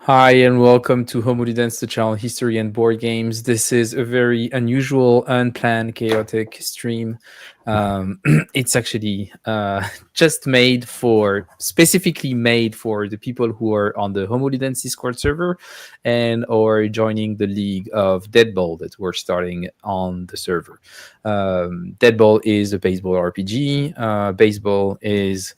Hi and welcome to Homody Dance, the channel History and Board Games. This is a very unusual, unplanned, chaotic stream. It's actually just specifically made for the people who are on the Homody Dance Discord server and or joining the League of Deadball that we're starting on the server. Deadball is a baseball RPG. Baseball is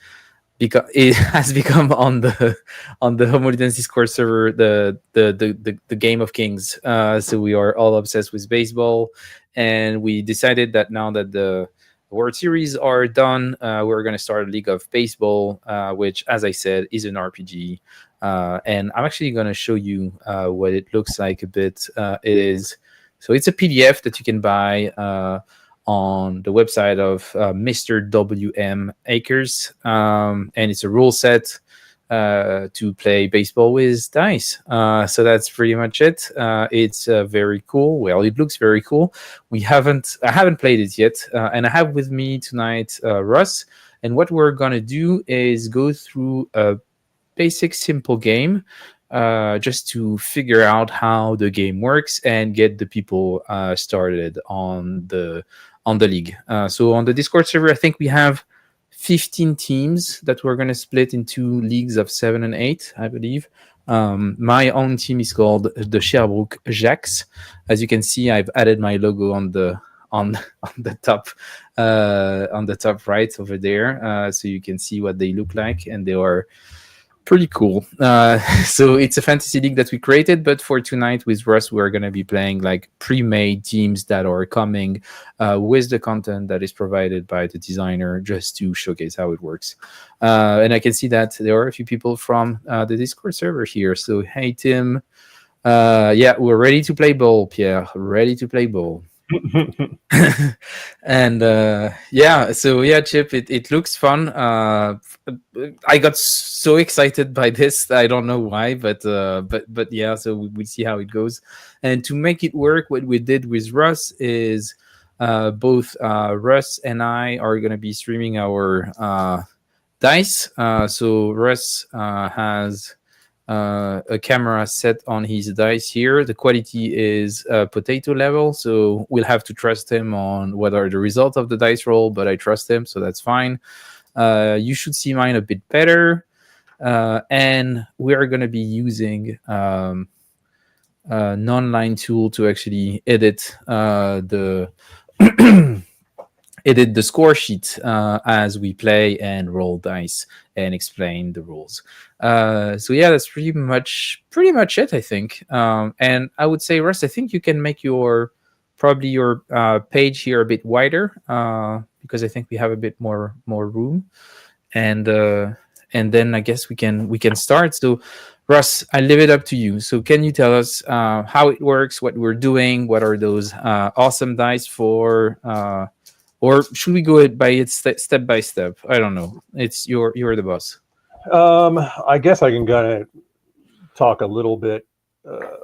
because it has become on the Homolidens Discord server the game of kings. So we are all obsessed with baseball, and we decided that now that the World Series are done, we're going to start a league of baseball, which, as I said, is an RPG. And I'm actually going to show you what it looks like a bit. It is so it's a PDF that you can buy. On the website of Mr. W.M. Akers, and it's a rule set to play baseball with dice. So that's pretty much it. It's very cool. Well, it looks very cool. I haven't played it yet, and I have with me tonight Russ. And what we're gonna do is go through a basic, simple game. Just to figure out how the game works and get the people started on the league. So on the Discord server, I think we have 15 teams that we're going to split into leagues of 7 and 8, I believe. My own team is called the Sherbrooke Jacks. As you can see, I've added my logo on on the top right over there, so you can see what they look like, and they are pretty cool. So it's a fantasy league that we created, but for tonight with Russ, we're going to be playing like pre-made teams that are coming with the content that is provided by the designer, just to showcase how it works. And I can see that there are a few people from the Discord server here. So hey, Tim. Yeah, we're ready to play ball, Pierre. Ready to play ball. And Chip, it looks fun. I got so excited by this. I don't know why, but yeah, so we see how it goes. And to make it work, what we did with Russ is both Russ and I are going to be streaming our dice. So Russ has a camera set on his dice here. The quality is potato level, so we'll have to trust him on what are the results of the dice roll, but I trust him, so that's fine. You should see mine a bit better. And we are going to be using an online tool to actually edit the edit the score sheet as we play and roll dice and explain the rules. So yeah, that's pretty much it, I think. And I would say, Russ, I think you can make your page here a bit wider because I think we have a bit more room, and then I guess we can start. So Russ, I leave it up to you. So can you tell us how it works, what we're doing, what are those awesome dice for? Or should we go by it step by step? I don't know. It's you're the boss. I guess I can kind of talk a little bit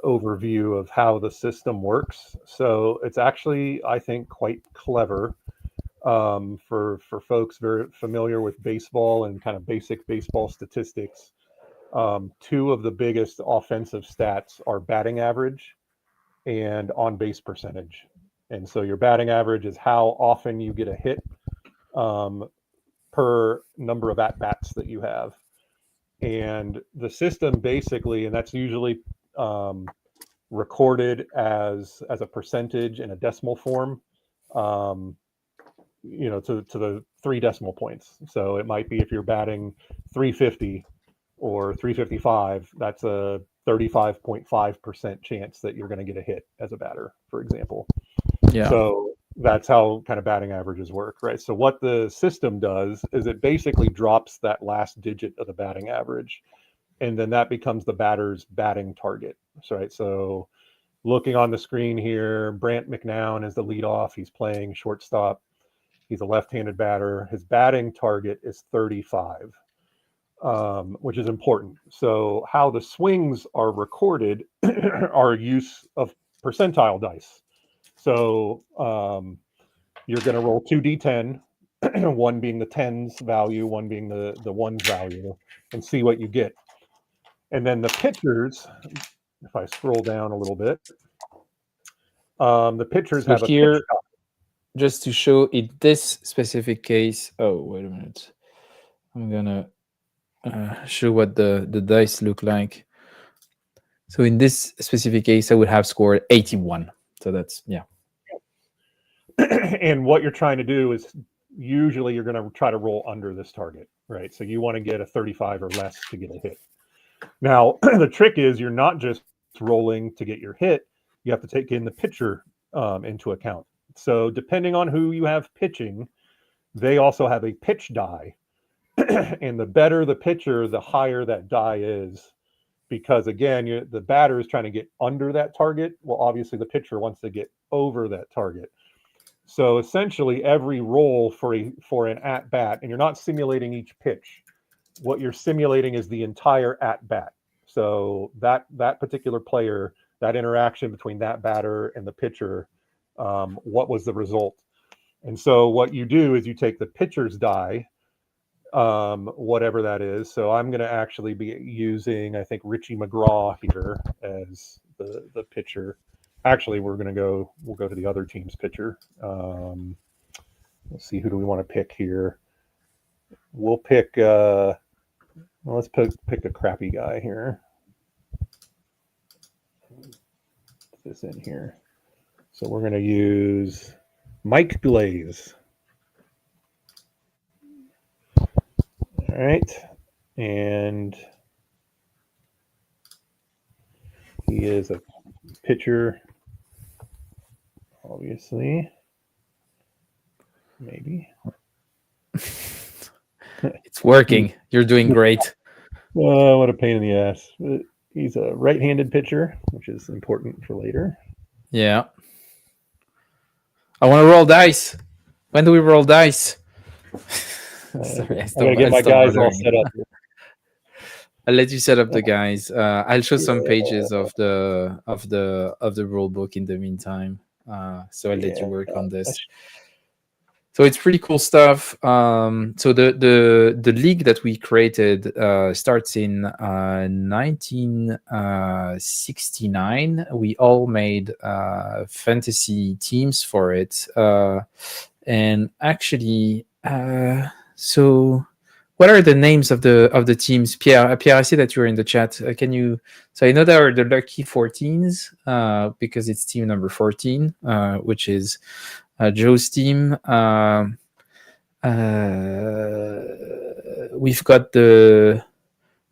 overview of how the system works. So it's actually, I think, quite clever for folks very familiar with baseball and kind of basic baseball statistics. Two of the biggest offensive stats are batting average and on base percentage. And so your batting average is how often you get a hit per number of at bats that you have. And the system basically, and that's usually recorded as a percentage in a decimal form, to the 3 decimal points. So it might be if you're batting 350 or 355, that's a 35.5% chance that you're going to get a hit as a batter, for example. Yeah. So that's how kind of batting averages work, right? So what the system does is it basically drops that last digit of the batting average, and then that becomes the batter's batting target, right? So looking on the screen here, Brant McNown is the leadoff. He's playing shortstop. He's a left-handed batter. His batting target is 35, which is important. So how the swings are recorded are use of percentile dice. So you're going to roll 2d10, one being the tens value, one being the ones value, and see what you get. And then the pitchers, if I scroll down a little bit, the pitchers So have a pitch here, die. just to show in this specific case, oh, wait a minute. I'm gonna show what the dice look like. So in this specific case, I would have scored 81. So that's, yeah. And what you're trying to do is usually you're going to try to roll under this target, right? So you want to get a 35 or less to get a hit. Now, the trick is you're not just rolling to get your hit. You have to take in the pitcher into account. So depending on who you have pitching, they also have a pitch die. And the better the pitcher, the higher that die is. Because again, the batter is trying to get under that target. Well, obviously the pitcher wants to get over that target. So essentially, every roll for an at bat, and you're not simulating each pitch. What you're simulating is the entire at bat. So that particular player, that interaction between that batter and the pitcher, what was the result? And so what you do is you take the pitcher's die, whatever that is. So I'm going to actually be using, I think, Richie McGraw here as the pitcher. Actually, we'll go to the other team's pitcher. Let's see, who do we want to pick here? We'll pick, let's pick a crappy guy here. Put this in here. So we're going to use Mike Glaze. All right. And he is a pitcher, obviously. Maybe. It's working. You're doing great. What a pain in the ass. He's a right-handed pitcher, which is important for later. Yeah. I want to roll dice. When do we roll dice? Sorry, I gotta get my guys all set up here. I'll let you set up the guys. I'll show some pages of the rule book in the meantime. So I'll let you work on this. So it's pretty cool stuff. So the league that we created starts in 1969. We all made fantasy teams for it, and actually, so what are the names of the teams? Pierre, I see that you're in the chat. Can you? So I know there are the Lucky 14s because it's team number 14, which is Joe's team. We've got the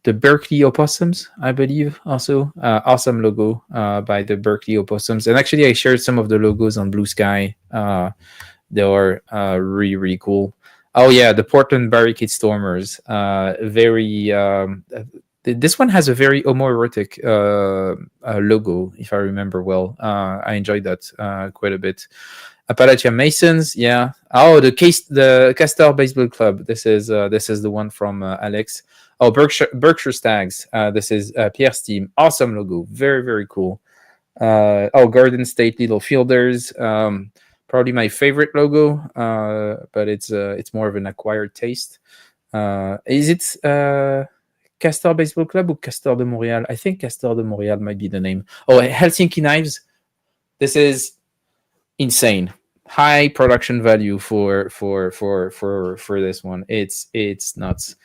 Berkeley Opossums, I believe, also. Awesome logo by the Berkeley Opossums. And actually, I shared some of the logos on Blue Sky. They are really, really cool. Oh, yeah, the Portland Barricade Stormers. This one has a very homoerotic logo, if I remember well. I enjoyed that quite a bit. Appalachia Masons, yeah. Oh, the Castor Baseball Club. This is the one from Alex. Oh, Berkshire Stags. This is Pierre's team. Awesome logo. Very, very cool. Garden State Little Fielders. Probably my favorite logo, but it's more of an acquired taste. Is it Castor Baseball Club or Castor de Montréal? I think Castor de Montréal might be the name. Oh, Helsinki Knives. This is insane. High production value for this one. It's nuts.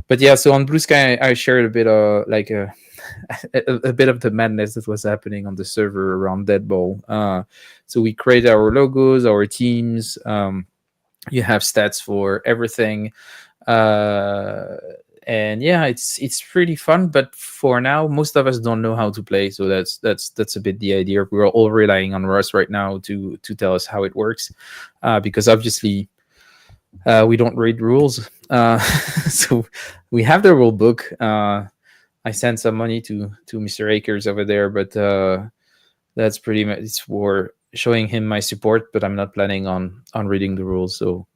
But yeah, so on Blue Sky, I shared a bit of like a bit of the madness that was happening on the server around Deadball. So we created our logos, our teams. You have stats for everything. And yeah, it's pretty fun. But for now, most of us don't know how to play. So that's a bit the idea. We're all relying on Russ right now to tell us how it works, because obviously we don't read rules. So we have the rule book. I sent some money to Mr. Akers over there, but that's pretty much it's for showing him my support. But I'm not planning on reading the rules. So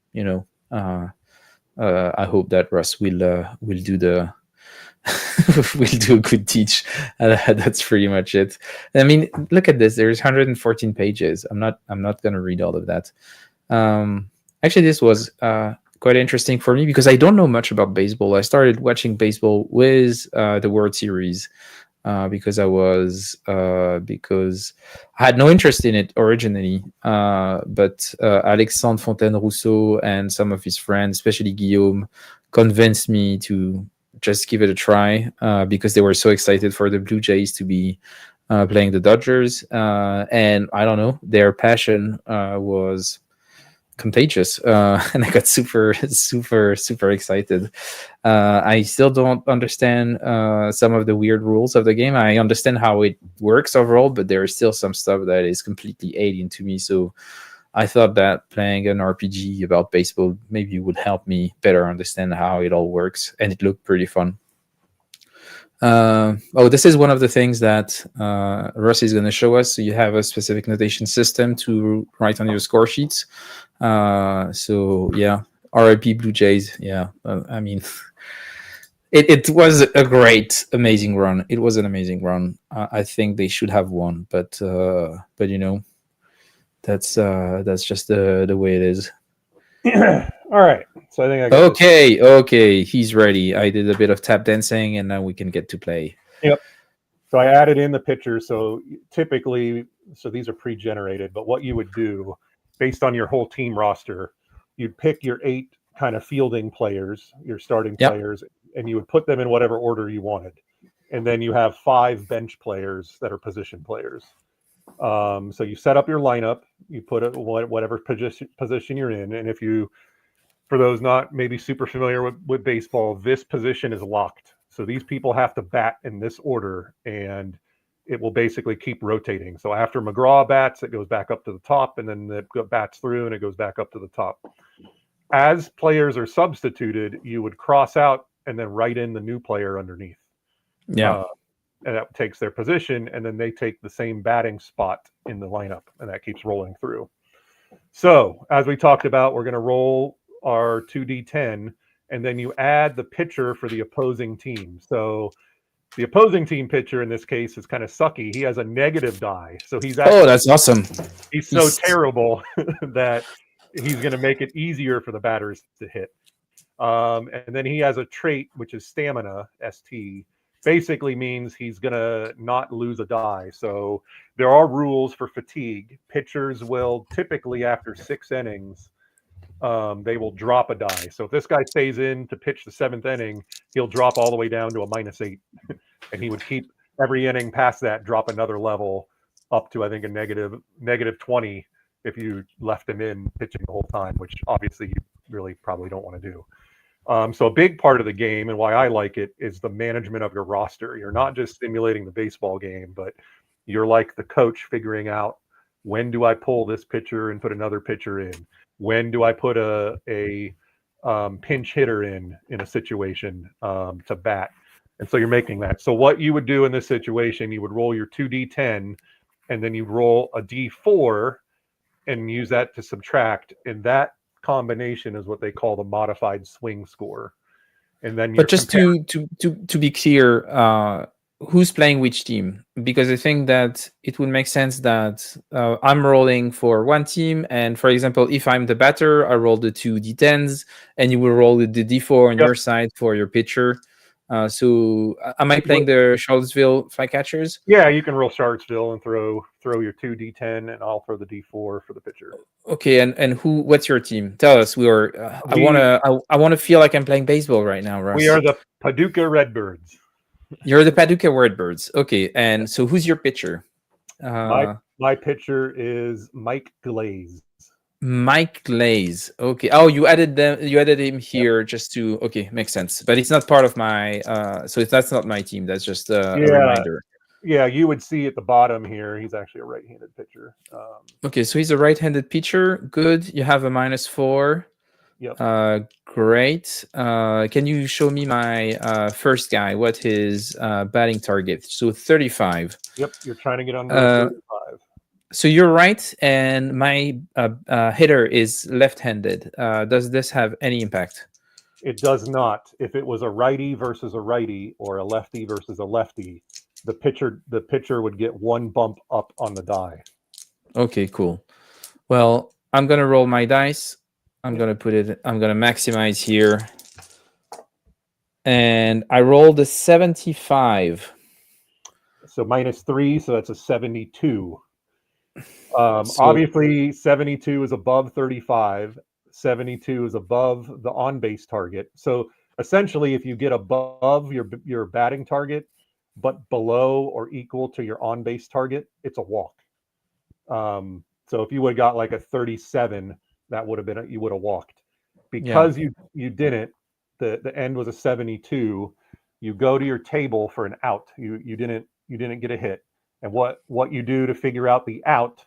I hope that Russ will do the will do a good teach. That's pretty much it. I mean, look at this. There's 114 pages. I'm not going to read all of that. Actually, this was quite interesting for me because I don't know much about baseball. I started watching baseball with the World Series because I had no interest in it originally. But Alexandre Fontaine Rousseau and some of his friends, especially Guillaume, convinced me to just give it a try because they were so excited for the Blue Jays to be playing the Dodgers. And I don't know, their passion was contagious, and I got super excited. I still don't understand some of the weird rules of the game. I understand how it works overall, but there is still some stuff that is completely alien to me. So I thought that playing an RPG about baseball maybe would help me better understand how it all works, and it looked pretty fun. This is one of the things that Russ is going to show us. So you have a specific notation system to write on your score sheets. So yeah, RIP Blue Jays. Yeah, I mean, it was a great, amazing run. It was an amazing run. I think they should have won, but you know, that's just the way it is. All right. So I think I got Okay, he's ready. I did a bit of tap dancing, and now we can get to play. Yep. So I added in the pictures. So typically, so these are pre-generated, but what you would do based on your whole team roster, you'd pick your 8 kind of fielding players, your starting Yep. players, and you would put them in whatever order you wanted. And then you have 5 bench players that are position players. So you set up your lineup, you put it whatever position you're in, and if you, for those not maybe super familiar with baseball, this position is locked. So these people have to bat in this order, and it will basically keep rotating. So after McGraw bats, it goes back up to the top, and then it bats through, and it goes back up to the top. As players are substituted, you would cross out and then write in the new player underneath. Yeah. And that takes their position, and then they take the same batting spot in the lineup, and that keeps rolling through. So as we talked about, we're going to roll our 2d10, and then you add the pitcher for the opposing team. So the opposing team pitcher in this case is kind of sucky. He has a negative die, so he's actually, that's awesome. he's so terrible that he's going to make it easier for the batters to hit. And then he has a trait which is stamina, ST. Basically means he's going to not lose a die. So there are rules for fatigue. Pitchers will typically, after 6 innings, they will drop a die. So if this guy stays in to pitch the 7th inning, he'll drop all the way down to a -8. And he would keep every inning past that, drop another level up to, I think, a negative 20 if you left him in pitching the whole time, which obviously you really probably don't want to do. So a big part of the game, and why I like it, is the management of your roster. You're not just simulating the baseball game, but you're like the coach figuring out, when do I pull this pitcher and put another pitcher in? When do I put a pinch hitter in a situation to bat? And so you're making that. So what you would do in this situation, you would roll your 2d10, and then you roll a d4 and use that to subtract. And that combination is what they call the modified swing score. And then But just to be clear, who's playing which team? Because I think that it would make sense that I'm rolling for one team, and for example, if I'm the batter, I roll the 2d10s, and you will roll the d4 on your side for your pitcher. So am I playing the Charlottesville Flycatchers? Yeah, you can roll Charlottesville and throw your 2d10, and I'll throw the d4 for the pitcher. Okay, and what's your team? Tell us. I wanna feel like I'm playing baseball right now, Russ. We are the Paducah Redbirds. You're the Paducah Redbirds. Okay, and so who's your pitcher? My pitcher is Mike Glaze. Mike Glaze. Okay. Oh, you added him here just to. Okay, makes sense. But it's not part of my. So that's not my team. That's just a reminder. Yeah, you would see at the bottom here, he's actually a right-handed pitcher. Okay, so he's a right-handed pitcher. Good. You have a -4. Yep. Great. Can you show me my first guy? What his batting target? So 35. Yep, you're trying to get under 35. So you're right, and my hitter is left-handed. Does this have any impact? It does not. If it was a righty versus a righty, or a lefty versus a lefty, the pitcher would get 1 bump up on the die. Okay, cool. Well, I'm gonna roll my dice. I'm gonna maximize here, and I rolled a 75. So -3, so that's a 72. So Obviously, 72 is above 35. 72 is above the on base target. So essentially, if you get above your batting target, but below or equal to your on base target, it's a walk. So if you would have got like a 37, that would have been you would have walked. yeah, Because you didn't, the end was a 72. You go to your table for an out. You didn't get a hit. And what you do to figure out the out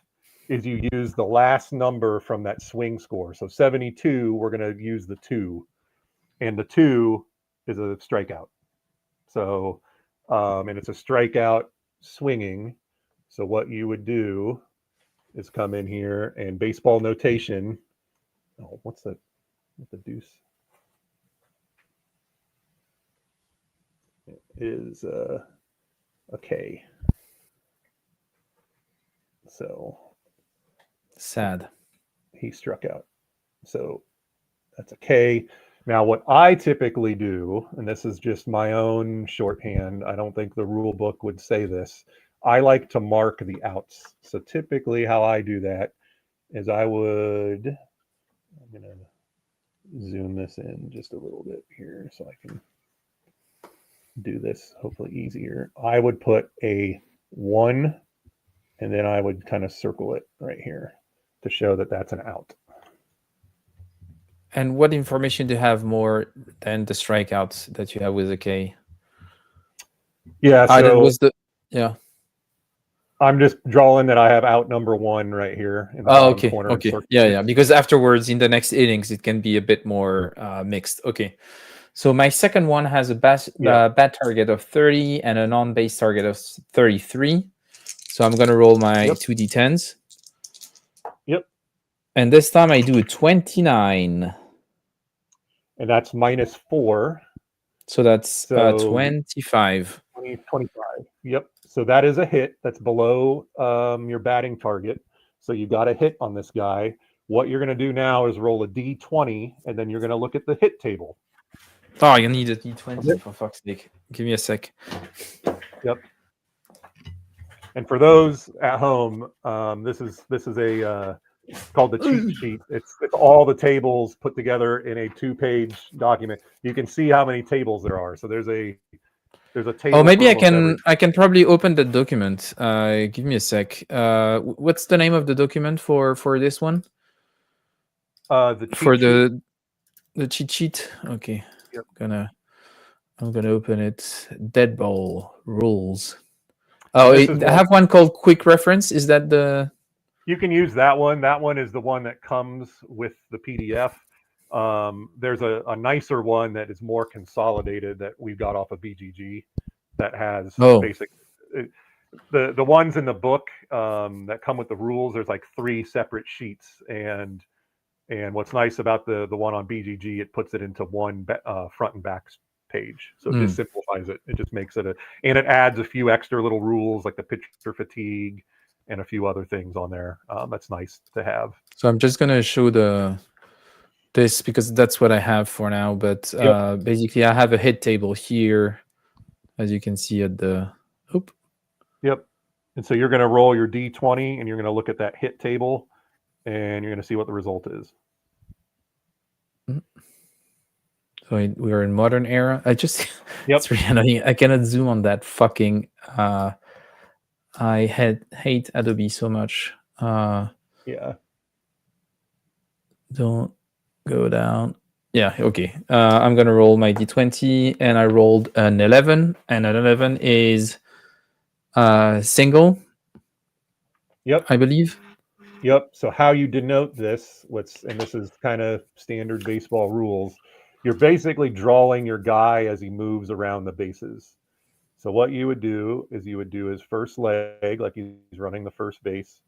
is you use the last number from that swing score. So 72, we're going to use the 2, and the 2 is a strikeout. So and it's a strikeout swinging. So what you would do is come in here and baseball notation. Oh, what's the deuce? It is a K. So sad. he struck out. So that's a K. Now, what I typically do, and this is just my own shorthand, I don't think the rule book would say this. I like to mark the outs. So typically, how I do that is I'm going to zoom this in just a little bit here so I can do this hopefully easier. I would put a 1, and then I would kind of circle it right here to show that that's an out. And what information do you have more than the strikeouts that you have with a K? Yeah, That so was the yeah. I'm just drawing that I have out number 1 right here in the Oh, bottom okay, corner. okay, yeah. Because afterwards, in the next innings, it can be a bit more mixed. Okay, so my second one has a bat target of 30 and an on base target of 33. So I'm gonna roll my 2d10s. Yep. And this time I do a 29. And that's -4. So that's 25. 25. Yep. So that is a hit. That's below your batting target. So you got a hit on this guy. What you're going to do now is roll a d20, and then you're going to look at the hit table. Oh, you need a d20 for fuck's sake. Give me a sec. Yep. And for those at home, this is a called the cheat sheet. It's all the tables put together in a 2-page document. You can see how many tables there are. So there's a table. Oh, maybe I can probably open the document. Give me a sec. What's the name of the document for this one? The cheat for sheet. the cheat sheet. Okay. Yep. I'm gonna open it. Deadball rules. Oh, I have one called quick reference. Is that the? You can use that one. That one is the one that comes with the PDF. There's a nicer one that is more consolidated that we've got off of BGG that has basic. The ones in the book that come with the rules, there's like 3 separate sheets, and what's nice about the one on BGG, it puts it into one front and back page, so it just simplifies it. It just makes it and it adds a few extra little rules like the pitcher fatigue and a few other things on there. That's nice to have. So I'm just gonna show this because that's what I have for now. But basically, I have a hit table here, as you can see at the. Oop. Yep. And so you're going to roll your d20, and you're going to look at that hit table, and you're going to see what the result is. So we are in modern era. I just it's really annoying. I cannot zoom on that fucking. I hate Adobe so much. Yeah. Don't go down. Yeah, okay. I'm gonna roll my d20, and I rolled an 11, and an 11 is single. Yep. I believe. Yep. So how you denote this, and this is kind of standard baseball rules, you're basically drawing your guy as he moves around the bases. So what you would do is his first leg, like he's running the first base,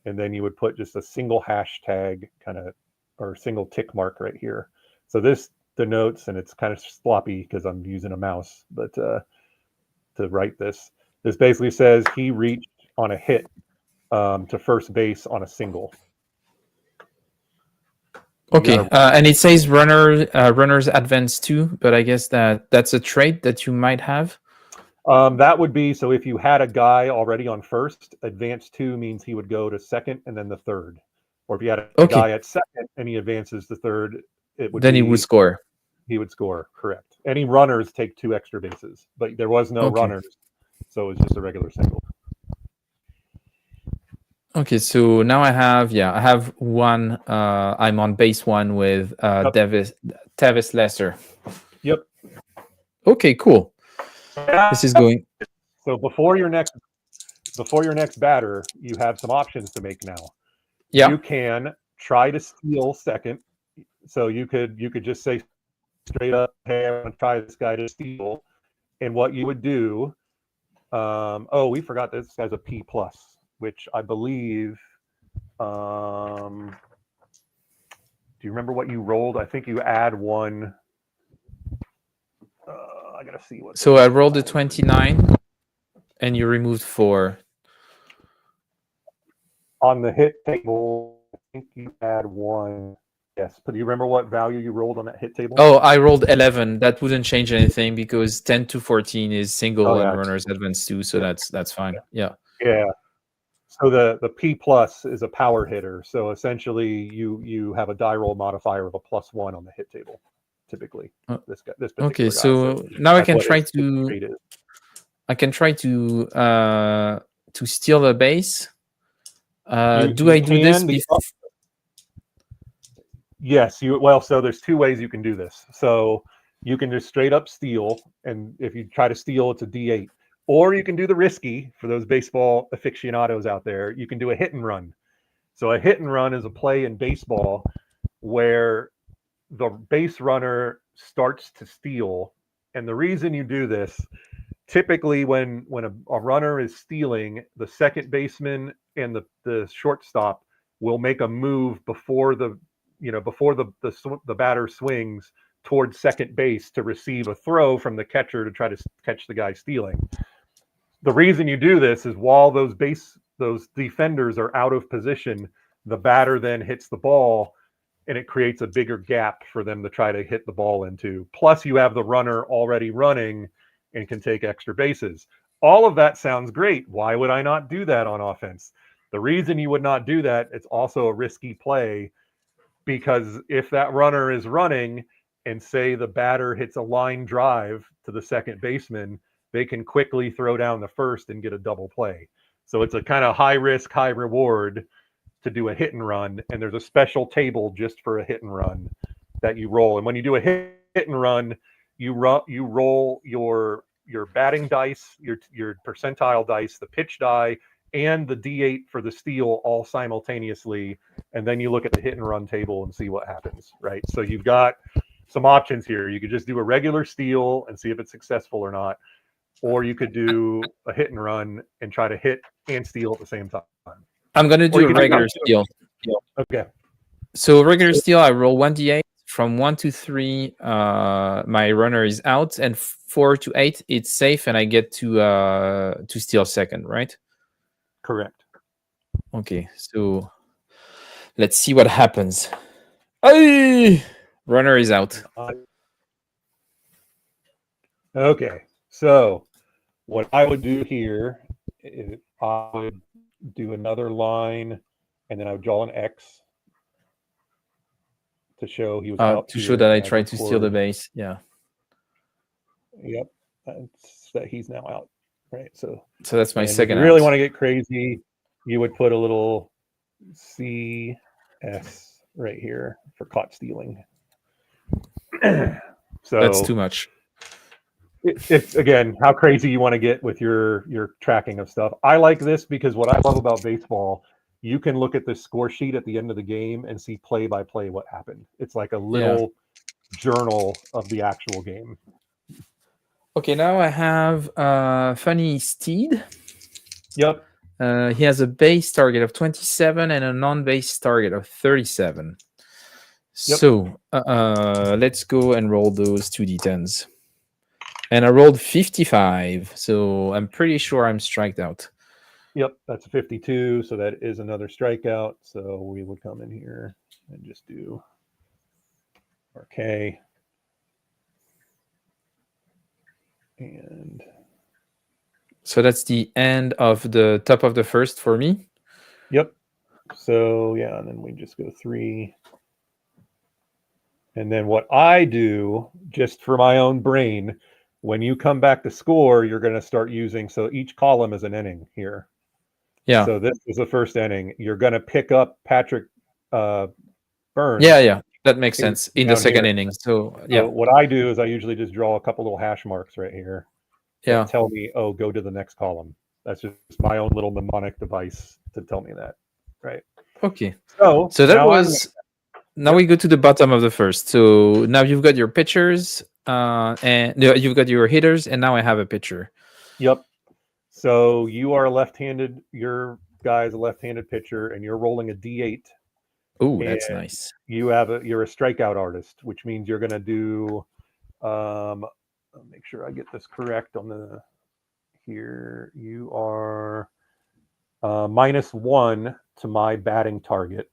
and then you would put just a single hashtag kind of, or single tick mark right here. So this denotes, and it's kind of sloppy because I'm using a mouse, but to write this basically says he reached on a hit to first base on a single. Okay, and it says runners advance 2, but I guess that's a trait that you might have. That would be, so if you had a guy already on first, advance 2 means he would go to second and then the third. Or if you had a guy at second and he advances to third, it would then be, he would score. He would score, correct. Any runners take 2 extra bases, but there was no runners, so it was just a regular single. Okay, so now I have one. I'm on base 1 with Tavis Lesser. Yep. Okay, cool. This is going. So before your next batter, you have some options to make now. Yeah. You can try to steal second. So you could just say straight up, hey, I'm going to try this guy to steal. And what you would do, we forgot this guy's a P+, which I believe, do you remember what you rolled? I think you add 1. I got to see what. So I rolled a 29 and you removed 4. On the hit table, I think you add 1. Yes, but do you remember what value you rolled on that hit table? Oh, I rolled 11. That wouldn't change anything because 10 to 14 is single and runners advance 2, so that's fine. Yeah. Yeah. So the P+ is a power hitter. So essentially, you have a die roll modifier of a +1 on the hit table, typically. This particular okay, guy. so now I can try to steal a base. Do I do this before? Yes, so there's 2 ways you can do this. So you can just straight up steal, and if you try to steal, it's a D8. Or you can do the risky, for those baseball aficionados out there, you can do a hit and run. So a hit and run is a play in baseball where the base runner starts to steal. And the reason you do this, typically when a runner is stealing, the second baseman and the shortstop will make a move before the batter swings towards second base to receive a throw from the catcher to try to catch the guy stealing. The reason you do this is while those defenders are out of position, the batter then hits the ball and it creates a bigger gap for them to try to hit the ball into. Plus you have the runner already running and can take extra bases. All of that sounds great. Why would I not do that on offense? The reason you would not do that, it's also a risky play, because if that runner is running and say the batter hits a line drive to the second baseman, they can quickly throw down the first and get a double play. So it's a kind of high risk, high reward to do a hit and run. And there's a special table just for a hit and run that you roll. And when you do a hit and run, you roll your batting dice, your percentile dice, the pitch die, and the D8 for the steal all simultaneously. And then you look at the hit and run table and see what happens, right? So you've got some options here. You could just do a regular steal and see if it's successful or not. Or you could do a hit and run and try to hit and steal at the same time. I'm going to do a regular steal. Okay. So regular steal, I roll 1d8. From 1 to 3, my runner is out, and 4 to 8, it's safe, and I get to steal second, right? Correct. Okay, so let's see what happens. Hey! Runner is out. Okay, so what I would do here is I would do another line, and then I would draw an X to show he was out. To show that I tried to steal the base. Yeah. Yep. That he's now out. Right. So that's my second. If you really want to get crazy, you would put a little CS right here for caught stealing. So that's too much. It's again how crazy you want to get with your tracking of stuff. I like this because what I love about baseball, you can look at the score sheet at the end of the game and see play by play what happened. It's like a little journal of the actual game. Okay, now I have Funny Steed. Yep. He has a base target of 27 and a non-base target of 37. Yep. So let's go and roll those 2d10s. And I rolled 55, so I'm pretty sure I'm striked out. Yep, that's a 52, so that is another strikeout. So we would come in here and just do RK. And So that's the end of the top of the first for me. yep. So yeah, and then we just go 3. And then what I do, just for my own brain, when you come back to score, you're going to start using, so each column is an inning here. Yeah. So this is the first inning. You're going to pick up Patrick Burns. Yeah. That makes sense in the down second here. inning. So So yeah. what I do is I usually just draw a couple little hash marks right here that Yeah. tell me, oh, go to the next column. That's just my own little mnemonic device to tell me that. Right. Okay. So So that now was now Yep. we go to the bottom of the first. So now you've got your pitchers, and no, you've got your hitters, and now I have a pitcher. Yep. So you are left-handed. Your guy's a left-handed pitcher, and you're rolling a D8. Oh, And that's nice. you're a strikeout artist, which means you're going to do. I'll make sure I get this correct on the here. You are -1 to my batting target,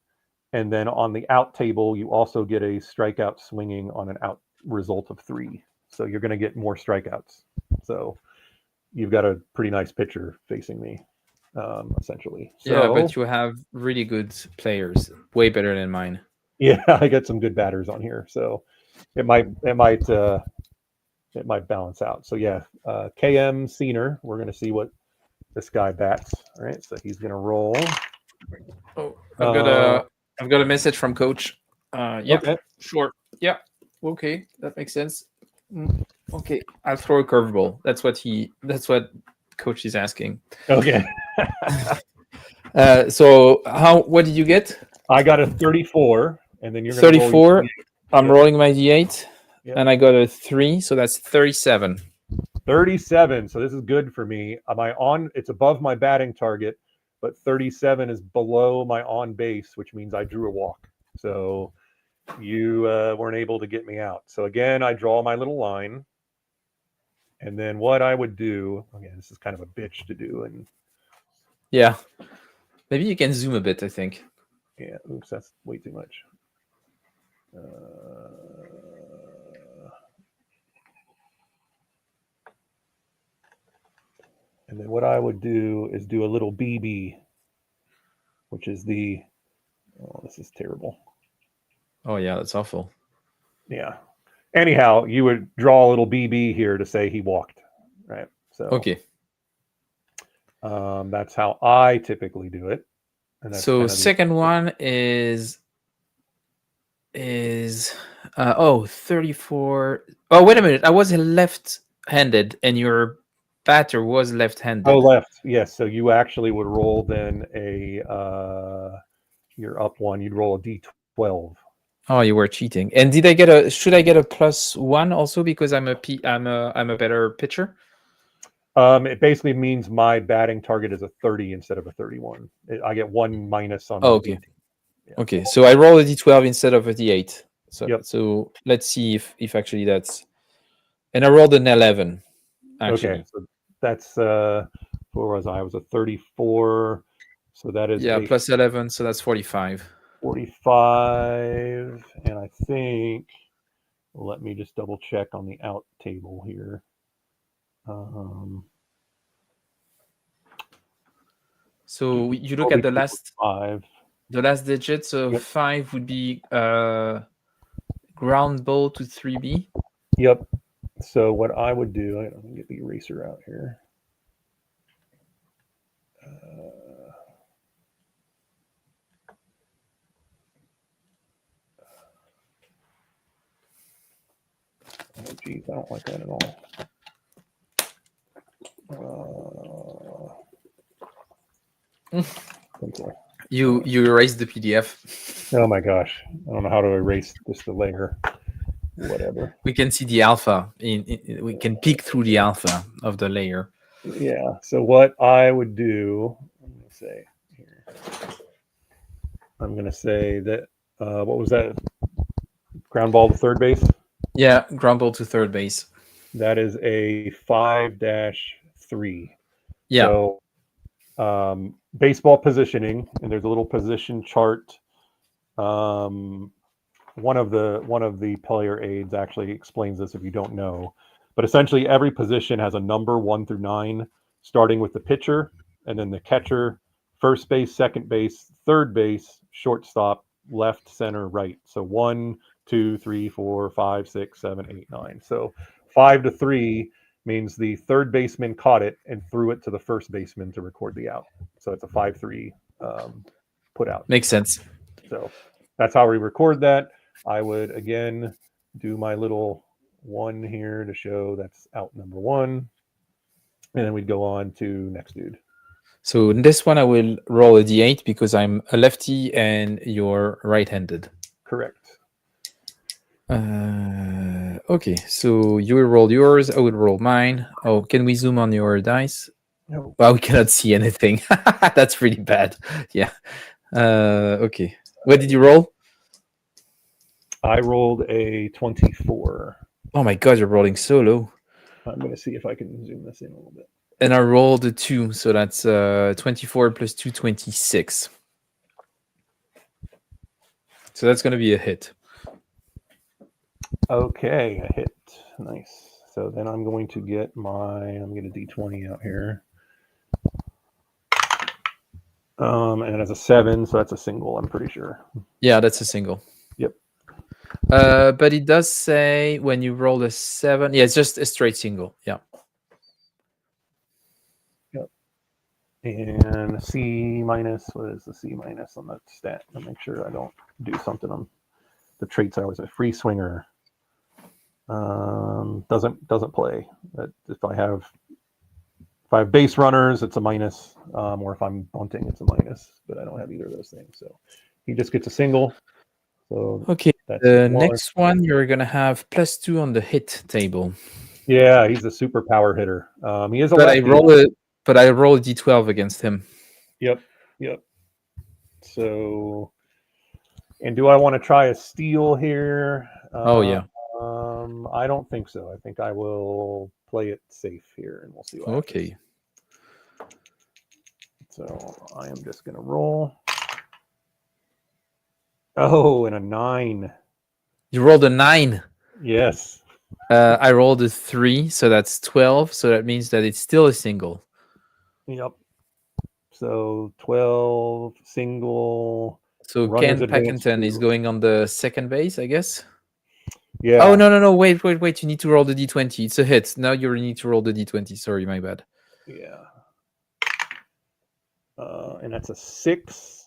and then on the out table, you also get a strikeout swinging on an out result of 3. So you're going to get more strikeouts. So you've got a pretty nice pitcher facing me, essentially. Yeah, So but you have really good players, way better than mine. yeah, I got some good batters on here, so it might balance out. So yeah, KM Senior, we're going to see what this guy bats. All right, so he's going to roll. Oh, I've got a message from coach. Yeah, Okay. sure. Yeah, okay, that makes sense. Okay, I'll throw a curveball. That's what coach is asking. Okay. So what did you get? I got a 34, and then you're going to roll 34. I'm Yep. rolling my D8, Yep. and I got a 3, so that's 37. 37. So this is good for me. It's above my batting target, but 37 is below my on base, which means I drew a walk. So you weren't able to get me out. So again, I draw my little line. And then what I would do, again, this is kind of a bitch to do. And Yeah. Maybe you can zoom a bit, I think. yeah, oops, that's way too much. And then what I would do is do a little BB, which is this is terrible. Oh, yeah, that's awful. Yeah. Anyhow, you would draw a little BB here to say he walked, right? So Okay. That's how I typically do it. And that's So kind of second one is 34. Oh, wait a minute. I was left-handed and your batter was left-handed. left. Yes. So you actually would roll then you're up 1. You'd roll a D12. Oh, you were cheating. And should I get a +1 also because I'm a better pitcher? It basically means my batting target is a 30 instead of a 31. I get 1 minus on my okay. D. Yeah. Okay. So I roll a D12 instead of a D8. Yep. So let's see if actually that's, and I rolled an 11. Actually. Okay. So that's where was I? I was a 34. So that is plus 11. So that's 45. 45. And I think, let me just double check on the out table here. So you look at the last 5. The last digit. So Yep. 5 would be ground ball to 3B. Yep. So what I would do, let me get the eraser out here. Oh, geez, I don't like that at all. Okay. You erased the PDF. Oh my gosh, I don't know how to erase just the layer. Whatever. We can see the alpha. We can peek through the alpha of the layer. Yeah. So what I would do, I'm going to say here. I'm going to say that. What was that? Ground ball to third base. Yeah, ground ball to third base. That is a 5-3. Yeah. So baseball positioning, and there's a little position chart for one of the player aids actually explains this if you don't know. But essentially, every position has a number 1 through 9, starting with the pitcher, and then the catcher, first base, second base, third base, shortstop, left, center, right. So 1, 2, 3, 4, 5, 6, 7, 8, 9. So 5 to 3 means the third baseman caught it and threw it to the first baseman to record the out. So it's a 5-3 put out. Makes sense. So that's how we record that. I would again do my little 1 here to show that's out number 1, and then we'd go on to next dude. So in this one, I will roll a d8 because I'm a lefty and you're right-handed. Correct. Okay, so you will roll yours. I will roll mine. Oh, can we zoom on your dice? No. Well, we cannot see anything. That's really bad. Yeah. Okay. What did you roll? I rolled a 24. Oh my god, you're rolling so low. I'm going to see if I can zoom this in a little bit. And I rolled a 2, so that's 24 plus 2, 26. So that's going to be a hit. Okay, a hit. Nice. So then I'm going to get I'm going to D20 out here. And it's a 7, so that's a single, I'm pretty sure. Yeah, that's a single. Yep. But it does say when you roll a 7, yeah, it's just a straight single. Yeah. Yep. And C minus, what is the C minus on that stat? I'll make sure I don't do something on the traits. I was a free swinger. Doesn't play. If I have base runners, it's a minus, or if I'm bunting, it's a minus. But I don't have either of those things, so he just gets a single. So okay, the next one you're gonna have +2 on the hit table. Yeah, he's a super power hitter. He is a. But I roll a d12 against him. Yep. So, and do I want to try a steal here? Oh yeah. I don't think so. I think I will play it safe here, and we'll see what happens. So I am just going to roll. Oh, and a 9. You rolled a 9. Yes. I rolled a 3, so that's 12. So that means that it's still a single. Yep. So 12 single. So Ken Packington is going on the second base, I guess. Yeah. Oh no! Wait! You need to roll the d20. It's a hit. Now you need to roll the d20. Sorry, my bad. Yeah. And that's a 6.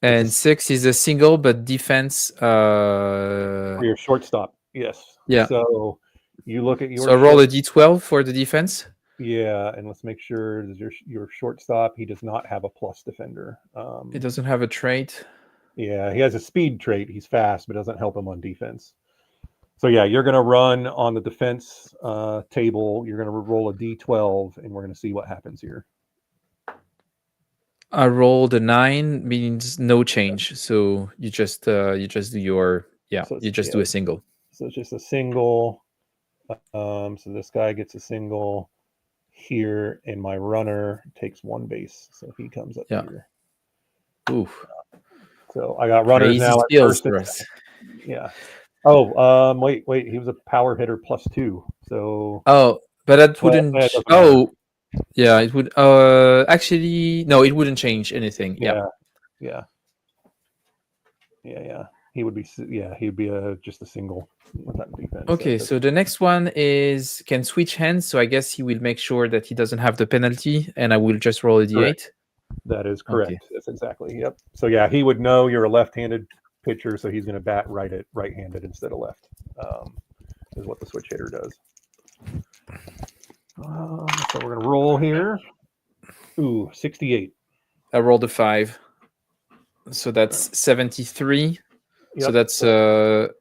And 6 is a single, but defense. For your shortstop, yes. Yeah. So you look at your. So roll a d12 for the defense. Yeah, and let's make sure your shortstop. He does not have a plus defender. It doesn't have a trait. Yeah, he has a speed trait. He's fast, but doesn't help him on defense. So yeah, you're going to run on the defense table. You're going to roll a d12, and we're going to see what happens here. I rolled a 9, means no change. So you just do your do a single. So it's just a single. So this guy gets a single here, and my runner takes 1 base. So he comes up here. Oof. So I got runners Crazy now. At first. Yeah. Oh, wait. He was a power hitter +2. So. Oh, but that wouldn't. Yeah, it would. Actually, no, it wouldn't change anything. Yeah. He would be. Yeah, he'd be just a single without defense. Okay, so the next one can switch hands. So I guess he will make sure that he doesn't have the penalty, and I will just roll a d8. Correct. That is correct. Okay. That's exactly. Yep. So yeah, he would know you're a left-handed pitcher, so he's going to bat right-handed instead of left. Is what the switch hitter does. So we're going to roll here. Ooh, 68. I rolled a 5. So that's 73. Yep. So that's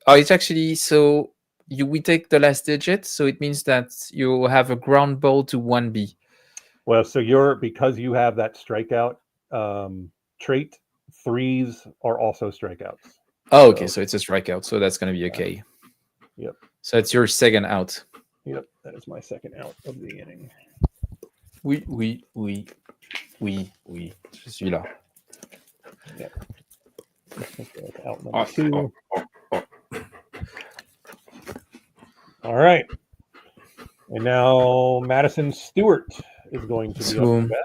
it's actually we take the last digit, so it means that you have a ground ball to 1B. Well, so because you have that strikeout trait, 3s are also strikeouts. Oh, okay, so it's a strikeout, so that's going to be okay. Yep. So it's your second out. Yep, that is my second out of the inning. Oui. Je suis là. Yep. Out number 2. All right. And now Madison Stewart is going to be up So to bat.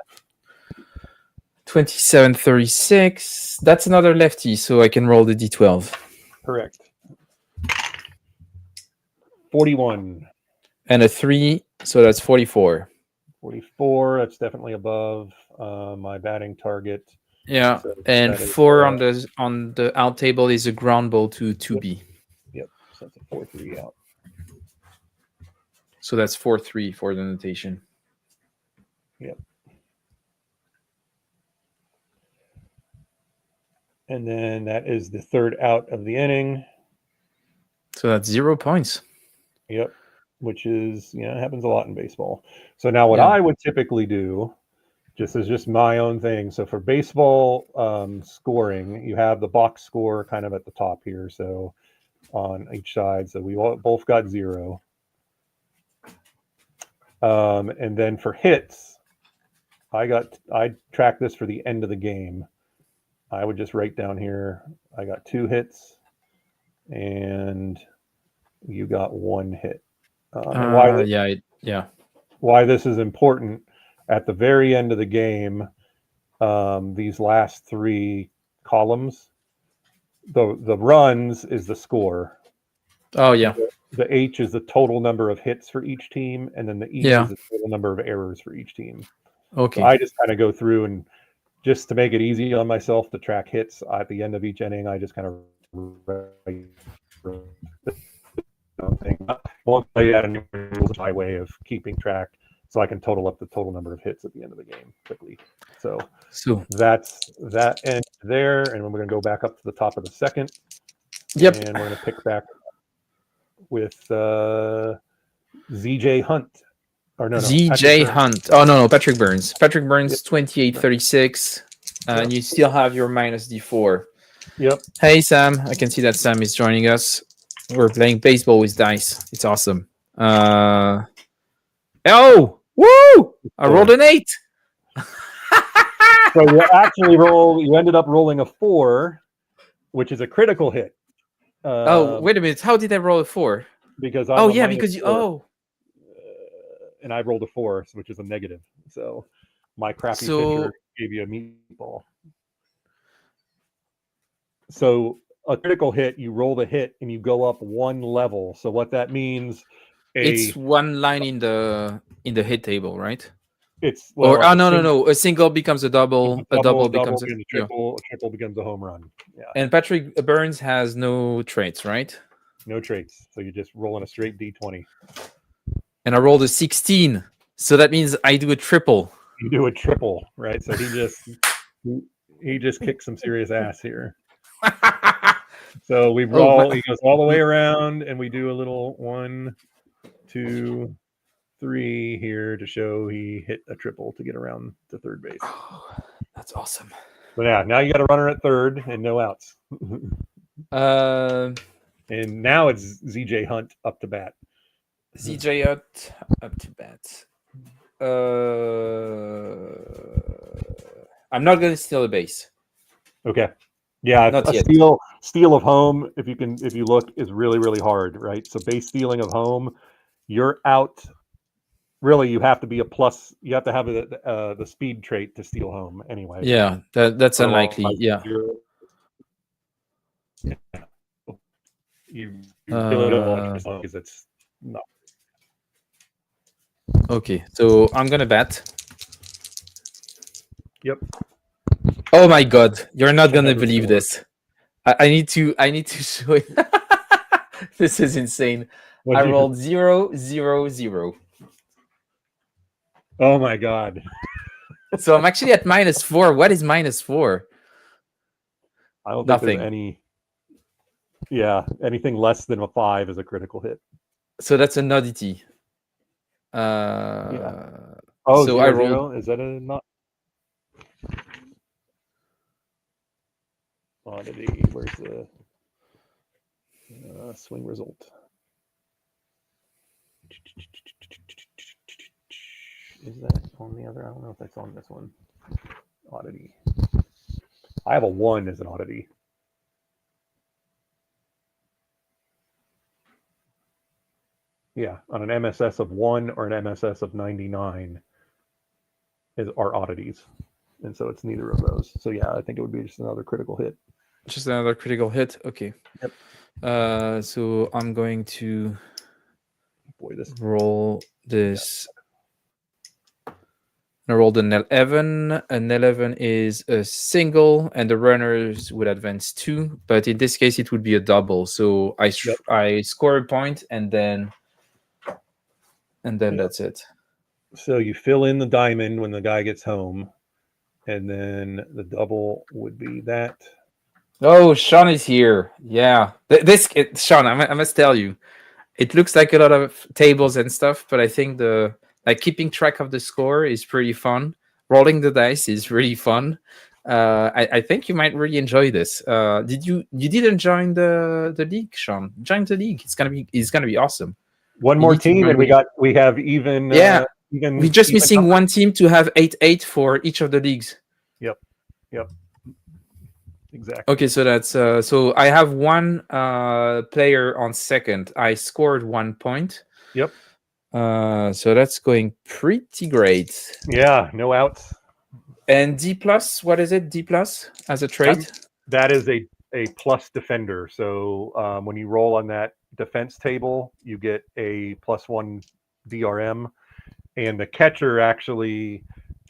27-36. That's another lefty, so I can roll the d12. Correct. 41. And a 3, so that's 44. 44. That's definitely above my batting target. Yeah, So and that is, 4 on the out table is a ground ball to 2B. Yep. So that's a 4-3 out. So that's 4-3 for the notation. Yep. And then that is the third out of the inning. So that's 0 points. Yep. Which is, it happens a lot in baseball. So now what I would typically do, just my own thing. So for baseball scoring, you have the box score kind of at the top here. So on each side. So we both got 0. And then for hits, I track this for the end of the game. I would just write down here, I got 2 hits and you got 1 hit. Why this is important, at the very end of the game, these last 3 columns, the runs is the score. Oh, yeah. The H is the total number of hits for each team, and then the E is the total number of errors for each team. Okay. So I just kind of go through, and just to make it easy on myself to track hits at the end of each inning, I just kind of write thing. I won't tell you that any rules my way of keeping track, so I can total up the total number of hits at the end of the game quickly. So that's that end there, and we're going to go back up to the top of the second. Yep. And we're going to pick back with ZJ Hunt. Or no, ZJ Hunt. Oh, no, Patrick Burns. Patrick Burns, 28-36. And you still have your minus D4. Yep. Hey, Sam. I can see that Sam is joining us. We're playing baseball with dice. It's awesome. Oh! Woo! I rolled an 8. So you ended up rolling a 4, which is a critical hit. Wait a minute. How did I roll a 4? Because because you. 4. And I rolled a 4, which is a negative. So my crappy pitcher gave you a meatball. So a critical hit, you roll the hit and you go up 1 level. So what that means, it's 1 line in the hit table, right? It's no. A single becomes a double. A double becomes a triple. A triple becomes a home run. Yeah. And Patrick Burns has no traits, right? No traits. So you're just rolling a straight D20. And I rolled a 16. So that means I do a triple. You do a triple, right? So he just kicked some serious ass here. So we roll. He goes all the way around, and we do a little 1, 2, 3 here to show he hit a triple to get around to third base. Oh, that's awesome. But yeah, now you got a runner at third and no outs. And now it's ZJ Hunt up to bat. ZJ Hunt up to bat. I'm not going to steal a base. Okay. Yeah, not yet. Steal of home, if you look, is really, really hard, right? So base stealing of home, you're out. Really, you have to be a plus. You have to have the speed trait to steal home anyway. Yeah, that's unlikely. Yeah. You don't want because it's not. Okay, so I'm gonna bat. Yep. Oh my God, you're not gonna believe this. I need to show it. This is insane. I rolled 0, 0, 0. Oh my God. So I'm actually at -4. What is -4? I don't think there's any. Yeah, anything less than a 5 is a critical hit. So that's an oddity. Yeah. Oh, so 0, I rolled. 0? Is that a not? Oddity. Where's the swing result? Is that on the other? I don't know if that's on this one. Oddity. I have a 1 as an oddity. Yeah, on an MSS of 1 or an MSS of 99 are oddities. And so it's neither of those. So yeah, I think it would be just another critical hit. Just another critical hit. Okay. Yep. So I'm going to Boy, this roll this. I rolled an 11. An 11 is a single, and the runners would advance 2. But in this case, it would be a double. So I score a point, and then that's it. So you fill in the diamond when the guy gets home, and then the double would be that. Oh, Sean is here. Yeah, Sean, I must tell you, it looks like a lot of tables and stuff, but I think the keeping track of the score is pretty fun. Rolling the dice is really fun. I think you might really enjoy this. You didn't join the league, Sean? Join the league. It's gonna be awesome. One more team, and we have even. Yeah, we're just even missing one team to have 8-8 for each of the leagues. Yep. Exactly. Okay, so that's so I have one player on second. I scored 1 point. Yep. So that's going pretty great. Yeah, no outs. And D plus, what is it? D plus as a trait? That is a plus defender. So when you roll on that defense table, you get a +1 DRM, and the catcher actually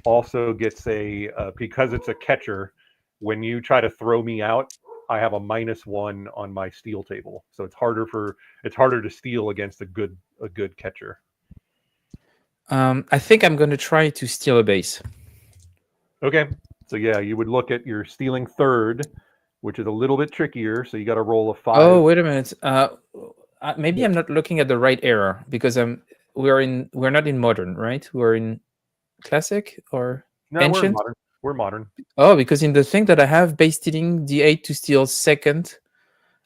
also gets a because it's a catcher. When you try to throw me out, I have a -1 on my steal table, so it's harder to steal against a good catcher. I think I'm going to try to steal a base. Okay, so yeah, you would look at your stealing third, which is a little bit trickier. So you got to roll a 5. Oh, wait a minute. Maybe I'm not looking at the right era because we're not in modern, right? We're in classic or ancient. We're modern. Oh, because in the thing that I have, base stealing D8 to steal second.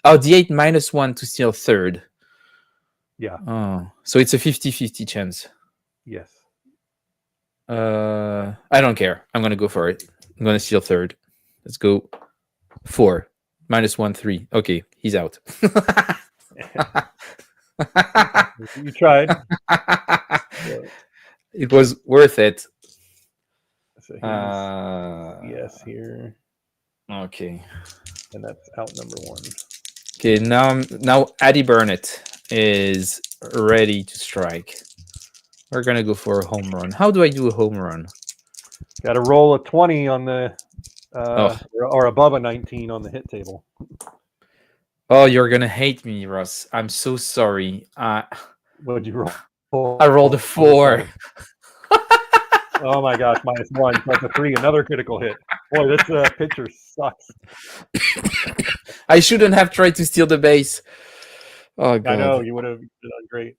Oh, D8 -1 to steal third. Yeah. Oh, so it's a 50-50 chance. Yes. I don't care. I'm gonna go for it. I'm gonna steal third. Let's go. 4 -1 3. Okay, he's out. You tried. It was worth it. So yes, here. Okay. And that's out number 1. Okay, now Addy Burnett is ready to strike. We're gonna go for a home run. How do I do a home run? Got to roll a 20 on the or above a 19 on the hit table. Oh, you're gonna hate me, Russ. I'm so sorry. What did you roll? I rolled a 4. Oh my gosh, -1. That's a 3. Another critical hit. Boy, this pitcher sucks. I shouldn't have tried to steal the base. Oh God. I know, you would have done great.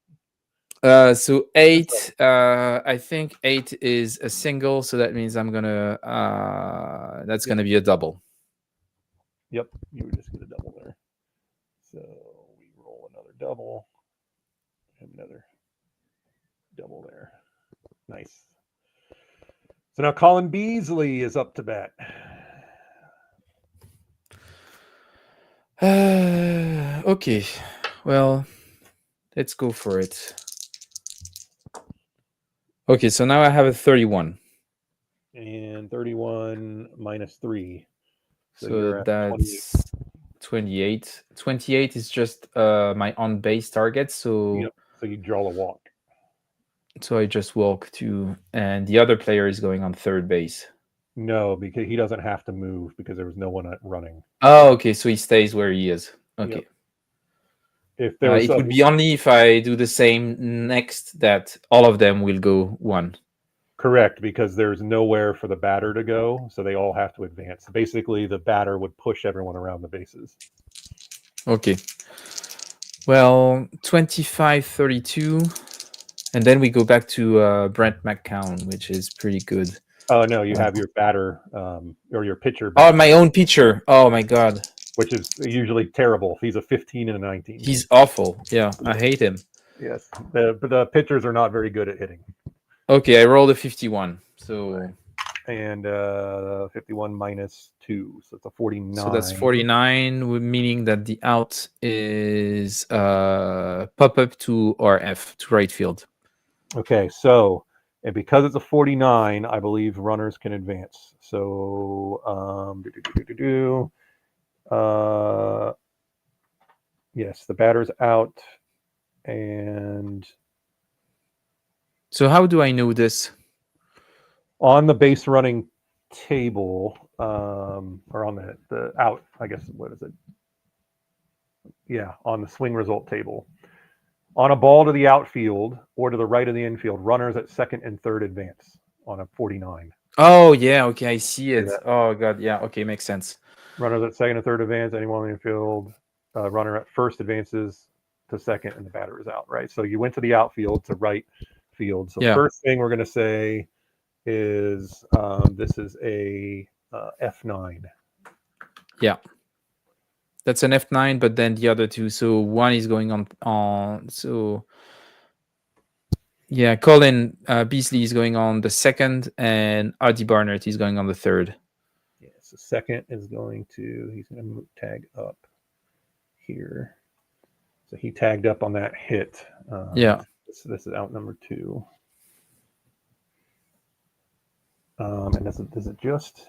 So 8. I think 8 is a single, so that means I'm gonna. That's gonna be a double. Yep, you would just get a double there. So we roll another double. And another double there. Nice. So now Colin Beasley is up to bat. Okay. Well, let's go for it. Okay, so now I have a 31. And 31 -3. So that's 28. 28 is just my on-base target. So, yep. So you draw a walk. So I just walk to, and the other player is going on third base. No, because he doesn't have to move because there was no one running. Oh, okay. So he stays where he is. Okay. Yep. If there it would be only if I do the same next that all of them will go 1. Correct, because there's nowhere for the batter to go, so they all have to advance. Basically, the batter would push everyone around the bases. Okay. Well, 25-32. And then we go back to Brent McCown, which is pretty good. Oh, no, you have your batter or your pitcher. Oh, my own pitcher. Oh, my God. Which is usually terrible. He's a 15 and a 19. He's awful. Yeah, I hate him. Yes, but the pitchers are not very good at hitting. Okay, I rolled a 51. So and 51 minus 2, so it's a 49. So that's 49, meaning that the out is pop up to RF, to right field. Okay, so, and because it's a 49, I believe runners can advance. So, yes, the batter's out, and So how do I know this? on the base running table, or on the out, I guess, what is it? Yeah, on the swing result table. On a ball to the outfield or to the right of the infield, runners at second and third advance on a 49. Oh, yeah, okay, I see it. Yeah. Oh, God, yeah, okay, makes sense. Runners at second and third advance, anyone in the infield, runner at first advances to second, and the batter is out, right? So you went to the outfield to right field. So Yeah. first thing we're going to say is this is a F9. Yeah. That's an F9, but then the other two, so one is going on so yeah, Colin Beasley is going on the second, and Artie Barnett is going on the third. Yeah, so second is he's going to tag up here. So he tagged up on that hit. Yeah. This is out number 2. And is it just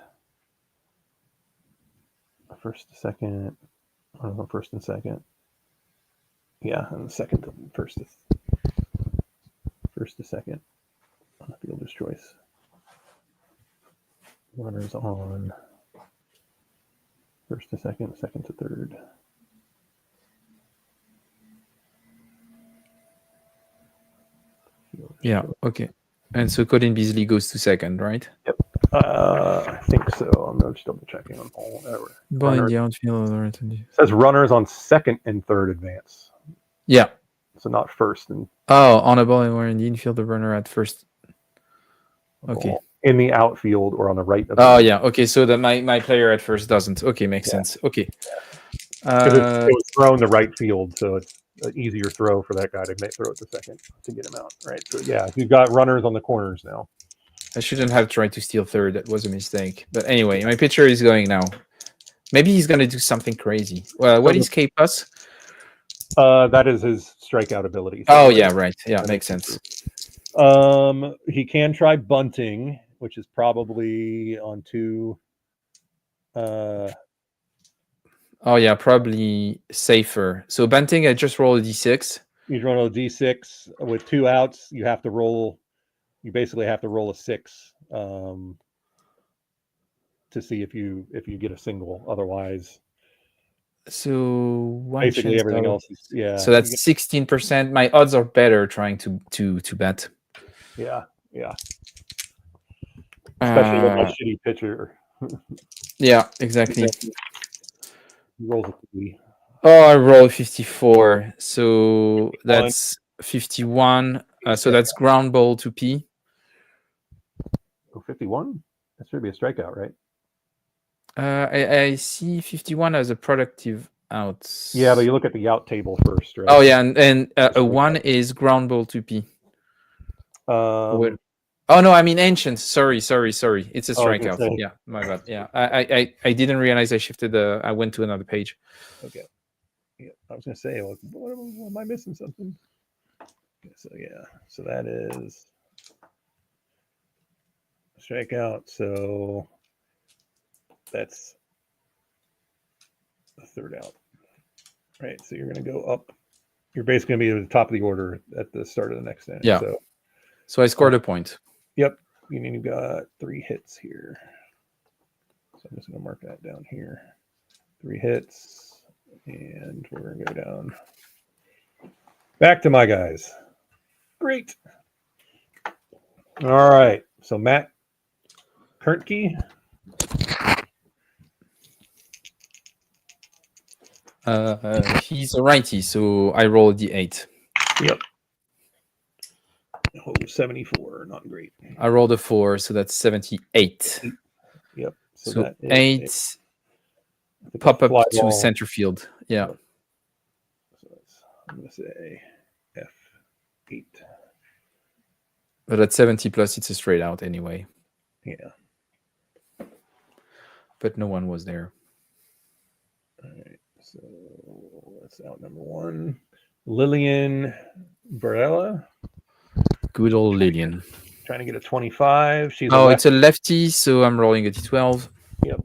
first to second? First and second. Yeah, and the second to first to second on the fielder's choice. Runners on first to second, second to third. Yeah, okay. And so Colin Beasley goes to second, right? Yep. I think so. I'm just double checking on all. Ball in the outfield. Says runners on second and third advance. Yeah. So not first and. Oh, on a ball and we're in the infield, the runner at first. Okay. In the outfield or on the right. Oh, yeah. Okay, so that my player at first doesn't. Okay, makes sense. Okay. It was thrown to right field, so it's an easier throw for that guy to throw it to second to get him out, right? So yeah, you've got runners on the corners now. I shouldn't have tried to steal third. That was a mistake. But anyway, my pitcher is going now. Maybe he's going to do something crazy. Well, what is K plus? That is his strikeout ability. So yeah, right. Yeah, makes sense. He can try bunting, which is probably on 2. Oh yeah, probably safer. So bunting, I just roll a d6. You roll a d6 with 2 outs. You have to roll. You basically have to roll a 6 to see if you get a single. Otherwise, so basically everything else is So that's 16%. My odds are better trying to bet. Yeah. Especially with a shitty pitcher. Yeah, exactly. He rolls a 3. Oh, I roll 54. So that's 51. So that's ground ball to P. Oh, 51? That should be a strikeout, right? I see 51 as a productive out. Yeah, but you look at the out table first, right? Oh yeah, and a 1 is ground ball to P. Oh no, I mean ancient. Sorry. It's a strikeout. Yeah, my bad. Yeah, I didn't realize I shifted I went to another page. Okay. Yeah, I was gonna say, like, what am I missing something? Okay, so yeah, so that is strikeout. So that's the third out, right? So you're gonna go up. You're basically gonna be at the top of the order at the start of the next inning. Yeah. So I scored a point. Yep. You got 3 hits here. So I'm just going to mark that down here. 3 hits. And we're going to go down. Back to my guys. Great. All right. So Matt Kerntke. He's a righty, so I roll D8. Yep. Oh, 74, not great. I rolled a 4, so that's 78. Yep. So 8 pop up to center field. Yeah. Yep. So I'm going to say F8. But at 70 plus, it's a straight out anyway. Yeah. but no one was there. All right, so that's out number one. Lillian Varela. Good old Lillian. Trying to get a 25. She's Oh, it's a lefty, so I'm rolling a d12. Yep.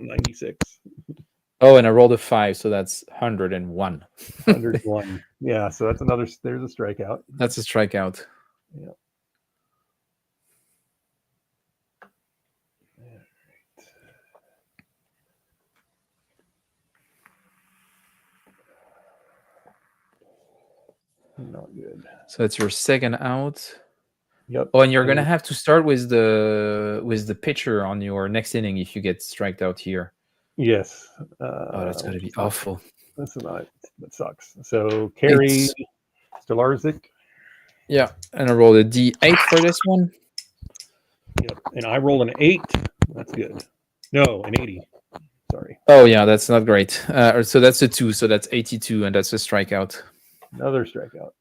96. Oh, and I rolled a 5, so that's 101. 101. Yeah, so that's another. There's a strikeout. That's a strikeout. Yep. Not good. So that's your second out. Yep. Oh, and you're gonna have to start with the pitcher on your next inning if you get striked out here. Yes. Oh, that's gonna be awful. That's not. That sucks. So Carrie Stolarczyk. Yeah, and I rolled a d8 for this one. Yep. And I rolled an 8. That's good. No, an 80. Sorry. Oh yeah, that's not great. So that's a 2, so that's 82, and that's a strikeout. Another strikeout.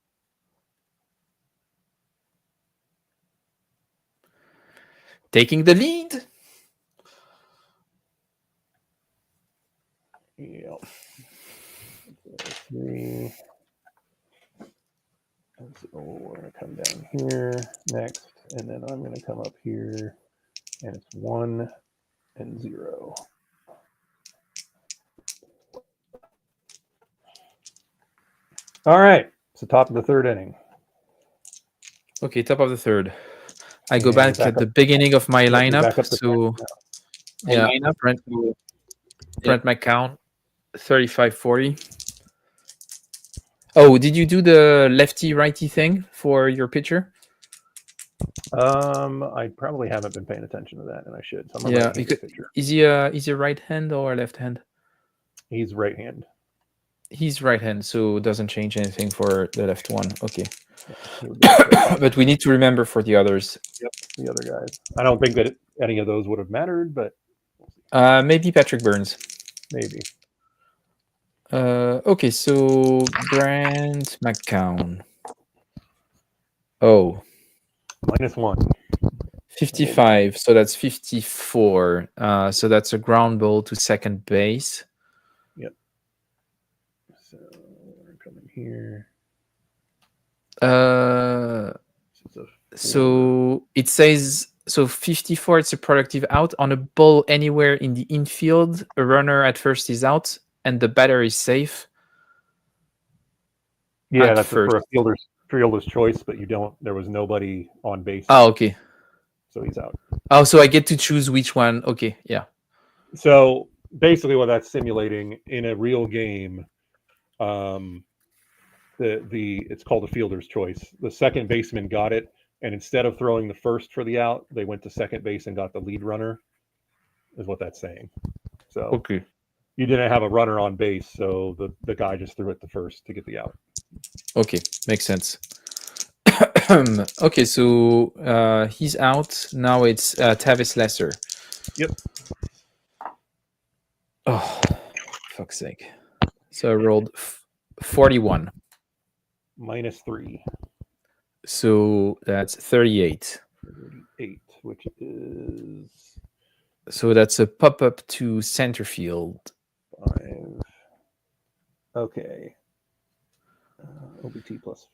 Taking the lead. Yep. 3. So we're going to come down here next, and then I'm going to come up here, and it's 1 and 0. All right, so top of the third inning. Okay, top of the third. I go back at the beginning of my lineup. So yeah, Brent McCown, 35-40. Oh, did you do the lefty righty thing for your pitcher? I probably haven't been paying attention to that, and I should. So I'm yeah, is he a right hand or a left hand? He's right hand. He's right hand, so it doesn't change anything for the left one. Okay. But we need to remember for the others. Yep, the other guys. I don't think that any of those would have mattered, but maybe Patrick Burns. Maybe. Okay, so Brent McCown. Oh. -1. 55, so that's 54. So that's a ground ball to second base. Yep. So we're coming here. So it says, so 54, it's a productive out. On a ball anywhere in the infield, a runner at first is out, and the batter is safe. Yeah, that's for a fielder's choice, but there was nobody on base. Oh, okay. So he's out. Oh, so I get to choose which one. Okay, yeah. So basically what that's simulating in a real game, it's called a fielder's choice. The second baseman got it, and instead of throwing the first for the out, they went to second base and got the lead runner, is what that's saying. So okay. You didn't have a runner on base, so the guy just threw it to first to get the out. Okay, makes sense. Okay, so he's out. Now it's Tavis Lesser. Yep. Oh, fuck's sake. So I rolled 41. -3. So that's 38. 38, which is... So that's a pop-up to center field. 5. Okay. OBT plus.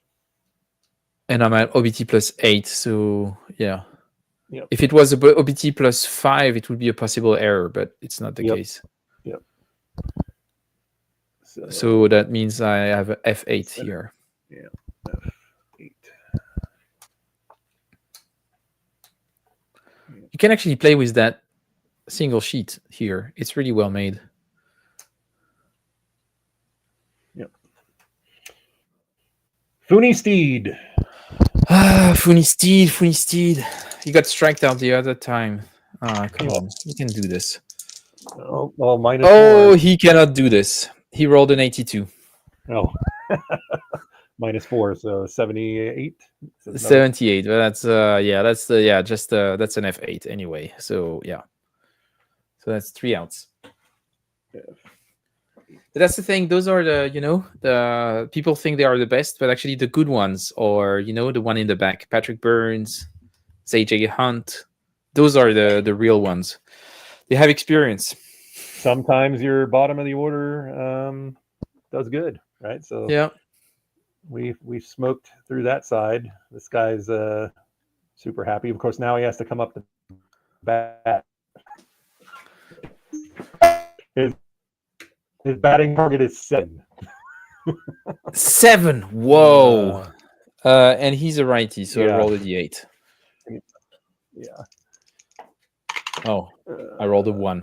And I'm at OBT plus 8, so yeah. Yep. If it was a OBT plus 5, it would be a possible error, but it's not the case. Yep. So that means I have a F8 here. Yeah, F8. You can actually play with that single sheet here. It's really well made. Yep. Fooney Steed. Fooney Steed. You got striked out the other time. Come on, you can do this. Oh, well, -4. Oh, he cannot do this. He rolled an 82. Oh, -4, so 78. 78. But that's that's an F8 anyway. So yeah. So that's 3 outs. Yeah. But that's the thing. Those are the people think they are the best, but actually the good ones are, the one in the back. Patrick Burns, AJ Hunt, Those are the real ones. They have experience. Sometimes your bottom of the order does good, right? So Yeah. we smoked through that side. This guy's super happy. Of course, now he has to come up to bat. His batting target is 7. 7. Whoa. And he's a righty, so I rolled a d8. Yeah. Oh, I rolled a 1.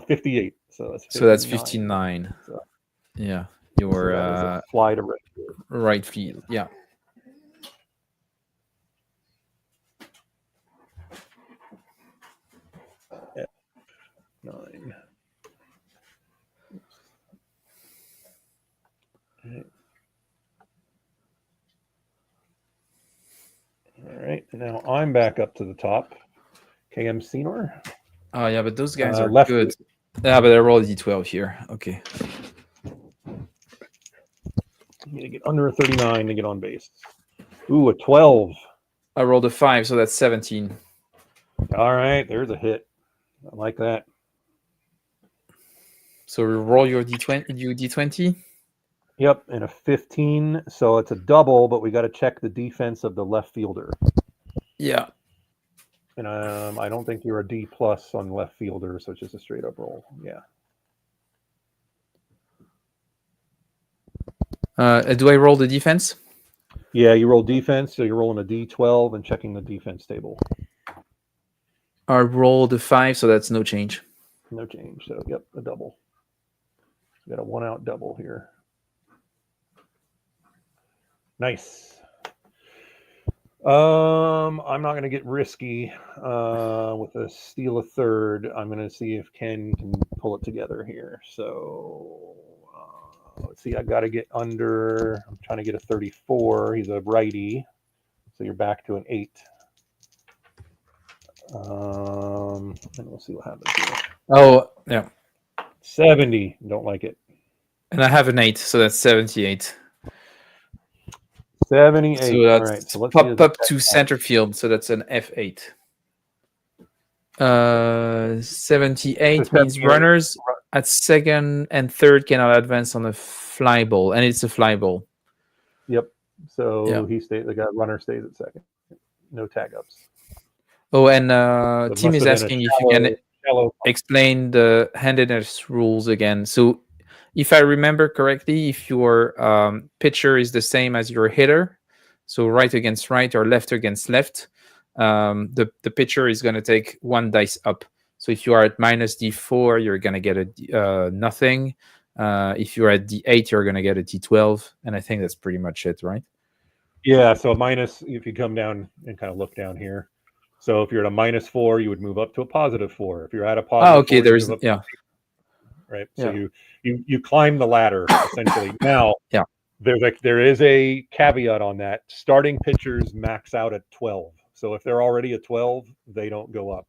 58. So that's 59. So that's 59. So, yeah, you're so fly to right field. Right field. Yeah. F9. All right, and now I'm back up to the top. KM Senor. Oh yeah, but those guys are left good. Yeah, but I rolled a d12 here. Okay. You need to get under a 39 to get on base. Ooh, a 12. I rolled a 5, so that's 17. All right, there's a hit. I like that. So roll your d20. Yep, and a 15. So it's a double, but we got to check the defense of the left fielder. Yeah. And I don't think you're a D plus on left fielder, so it's just a straight up roll. Yeah. Do I roll the defense? Yeah, you roll defense, so you're rolling a D12 and checking the defense table. I rolled a 5, so that's no change. No change. So yep, a double. We got a 1-out double here. Nice. I'm not going to get risky with a steal a third. I'm going to see if Ken can pull it together here. So let's see. I got to get under. I'm trying to get a 34. He's a righty, so you're back to an 8. And we'll see what happens here. Oh yeah. 70. Don't like it. And I have an 8, so that's 78. 78. So that's all right. So let's pop up to center field. So that's an F8. 78 means runners at second and third cannot advance on a fly ball, and it's a fly ball. Yep. So he stays. The guy runner stays at second. No tag ups. Oh, and Tim is asking if you can explain the handedness rules again. So, if I remember correctly, if your pitcher is the same as your hitter, so right against right or left against left, the pitcher is going to take 1 dice up. So if you are at minus D4, you're going to get a nothing. If you're at D8, you're going to get a D12. And I think that's pretty much it, right? Yeah, so a minus, if you come down and kind of look down here. So if you're at a -4, you would move up to a +4. If you're at a positive 4, there's right. So you climb the ladder essentially. Now, yeah, there is a caveat on that. Starting pitchers max out at 12. So if they're already at 12, they don't go up.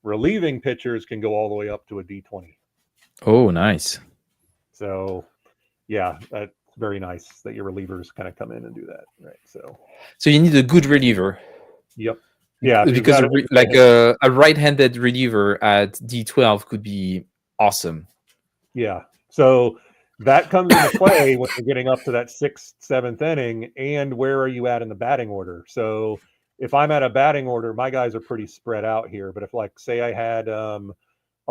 Relieving pitchers can go all the way up to a D20. Oh, nice. So, yeah, that's very nice that your relievers kind of come in and do that, right? So you need a good reliever. Yep. Yeah, because a right-handed reliever at D12 could be awesome. Yeah. So that comes into play when you're getting up to that 6th, 7th inning, and where are you at in the batting order? So if I'm at a batting order, my guys are pretty spread out here. But if, like, say I had a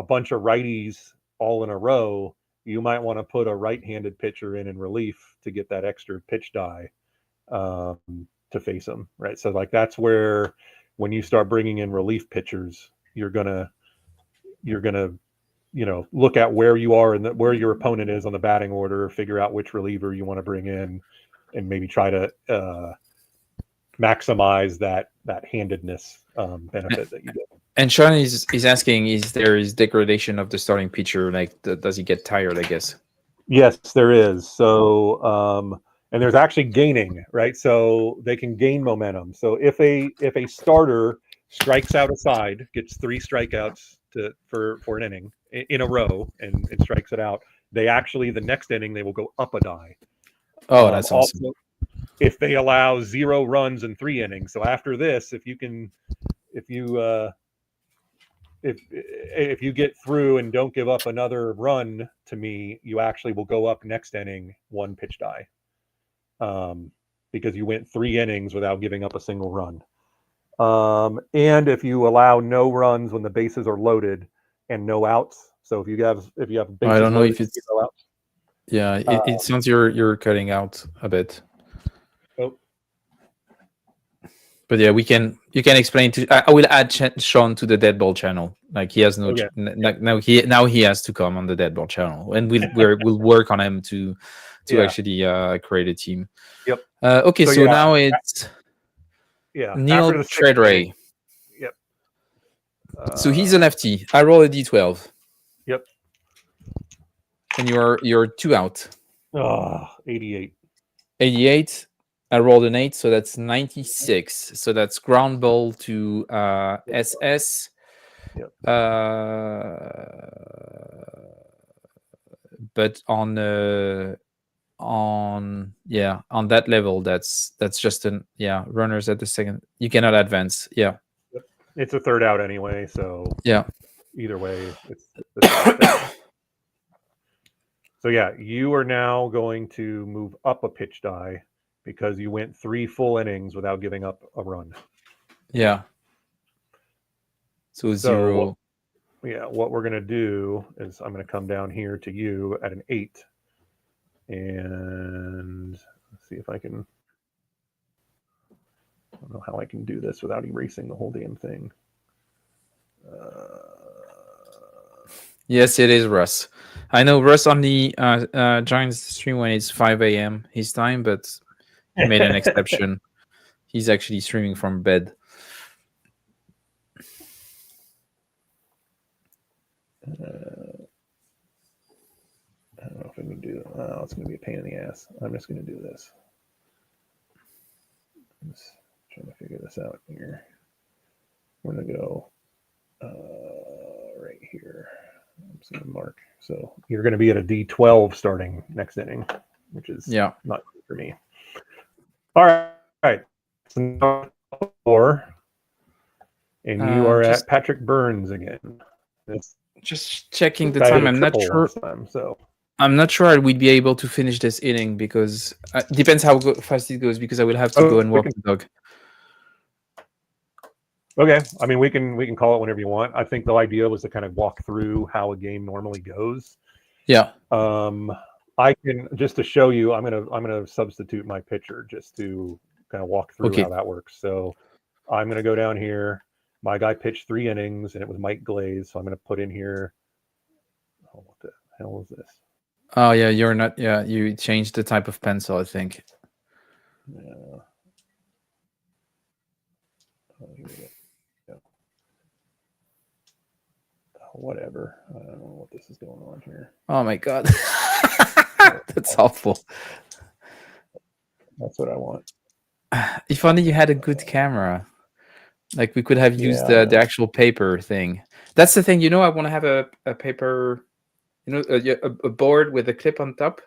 bunch of righties all in a row, you might want to put a right-handed pitcher in relief to get that extra pitch die to face them, right? So, like, that's where when you start bringing in relief pitchers, you're gonna look at where you are and where your opponent is on the batting order, figure out which reliever you want to bring in, and maybe try to maximize that handedness benefit that you get. And Sean is asking, is there degradation of the starting pitcher? Like, does he get tired, I guess? Yes, there is. So, and there's actually gaining, right? So they can gain momentum. So if a starter strikes out a side, gets 3 strikeouts for an inning in a row, and it strikes it out, they actually, the next inning, they will go up a die. Oh, that's awesome. Also, if they allow 0 runs in 3 innings. So after this, if you get through and don't give up another run to me, you actually will go up next inning 1 pitch die, because you went 3 innings without giving up a single run. And if you allow no runs when the bases are loaded and no outs, so if you have bases I don't know loaded, if it's no outs. yeah. It sounds you're cutting out a bit. Oh. But yeah, you can explain to. I will add Sean to the Deadball channel. Like he has no. Okay. Now he has to come on the Deadball channel, and we'll work on him to actually create a team. Yep. Okay, so now it's Neil after the 6th Treadray. inning. Yep. So he's a lefty. I roll a d12. Yep. And you're 2 out. 88. 88. I rolled an 8, so that's 96. So that's ground ball to SS. Yep. But on that level, that's just runners at the second. You cannot advance. Yeah. Yep. It's a 3rd out anyway, so yeah. Either way, it's so yeah, you are now going to move up a pitch die because you went 3 full innings without giving up a run. Yeah. So 0. What we're going to do is I'm going to come down here to you at an 8. And let's see if I can. I don't know how I can do this without erasing the whole damn thing. Yes, it is Russ. I know Russ only joins the stream when it's 5 a.m. his time, but he made an exception. He's actually streaming from bed. I don't know if I can do it. Oh, it's going to be a pain in the ass. I'm just going to do this. I'm just trying to figure this out here. We're going to go right here. I'm just going to mark. So you're going to be at a D12 starting next inning, which is not good for me. All right. So 4. And you are at Patrick Burns again. It's just checking the time. I'm not sure. I'm not sure we'd be able to finish this inning because it depends how fast it goes. Because I will have to go and walk the dog. Okay, I mean we can call it whenever you want. I think the idea was to kind of walk through how a game normally goes. Yeah. I can just to show you. I'm gonna substitute my pitcher just to kind of walk through how that works. So I'm gonna go down here. My guy pitched 3 innings, and it was Mike Glaze. So I'm going to put in here. Oh, what the hell is this? Oh, yeah, you're not. Yeah, you changed the type of pencil, I think. Yeah. Oh, here we go. Yeah. Oh, whatever. I don't know what this is going on here. Oh, my God. That's awful. That's what I want. If only you had a good camera. Like we could have used the actual paper thing. That's the thing, I want to have a paper, a board with a clip on top,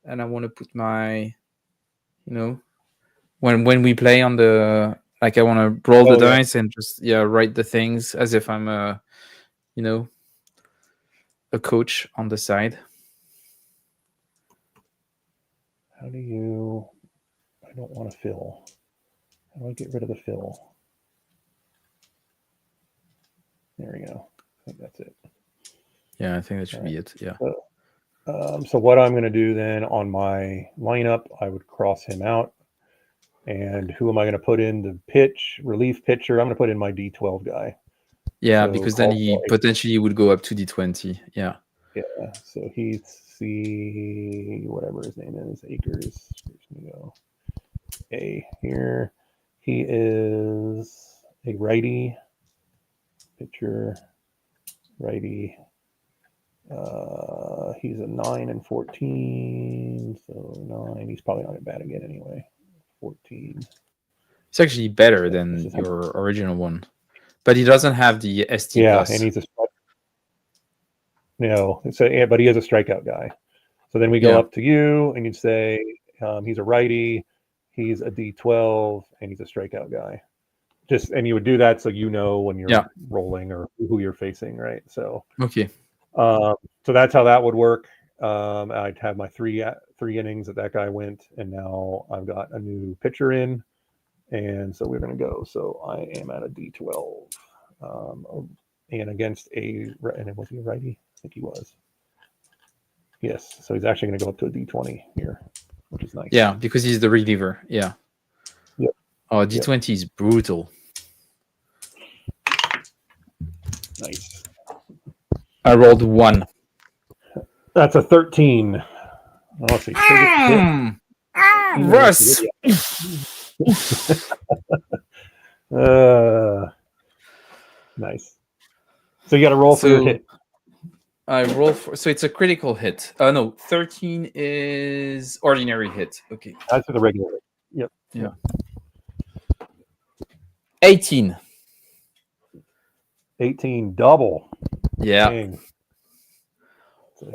and I want to put my, when we play on the, like I want to roll the dice and just write the things as if I'm a coach on the side. How do you? I don't want to fill. How do I get rid of the fill? There we go. I think that's it. Yeah, I think that should be it. Yeah. So what I'm going to do then on my lineup, I would cross him out. And who am I going to put in the relief pitcher? I'm going to put in my D12 guy. Yeah, so because then he potentially would go up to D20. Yeah. Yeah. So he's whatever his name is, Akers. Where's he go? A here. He is a righty. Pitcher, righty. He's a 9 and 14, so 9. He's probably not going to bat again anyway. 14. It's actually better than your original one, but he doesn't have the ST plus. And he's but he is a strikeout guy. So then we go up to you, and you'd say he's a righty. He's a D12, and he's a strikeout guy. And you would do that so you know when you're rolling or who you're facing, right? So Okay. so that's how that would work. I'd have my three innings that guy went, and now I've got a new pitcher in, and so we're going to go. So I am at a D12, and against and was he a righty? I think he was. Yes, so he's actually going to go up to a D20 here, which is nice. Yeah, because he's the reliever. Yeah. Yep. Oh, D20 is brutal. Nice. I rolled 1. That's a 13. Let's see. Russ. Nice. So you got to roll for your hit. I roll for, so it's a critical hit. No, 13 is ordinary hit. Okay. That's for the regular hit. Yep. Yeah. 18. 18 double. Yeah. Dang. So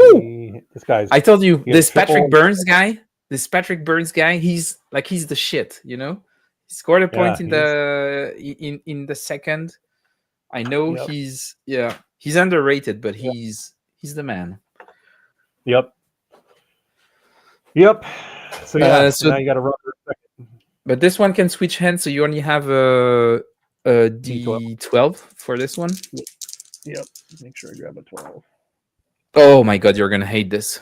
this guy's. I told you this Patrick Burns guy. He's the shit. You know, he scored a point in the second. I know he's underrated, but he's the man. Yep. So now you got to run for a second. But this one can switch hands, so you only have a D12 for this one. Yep. Make sure I grab a 12. Oh my god, you're gonna hate this.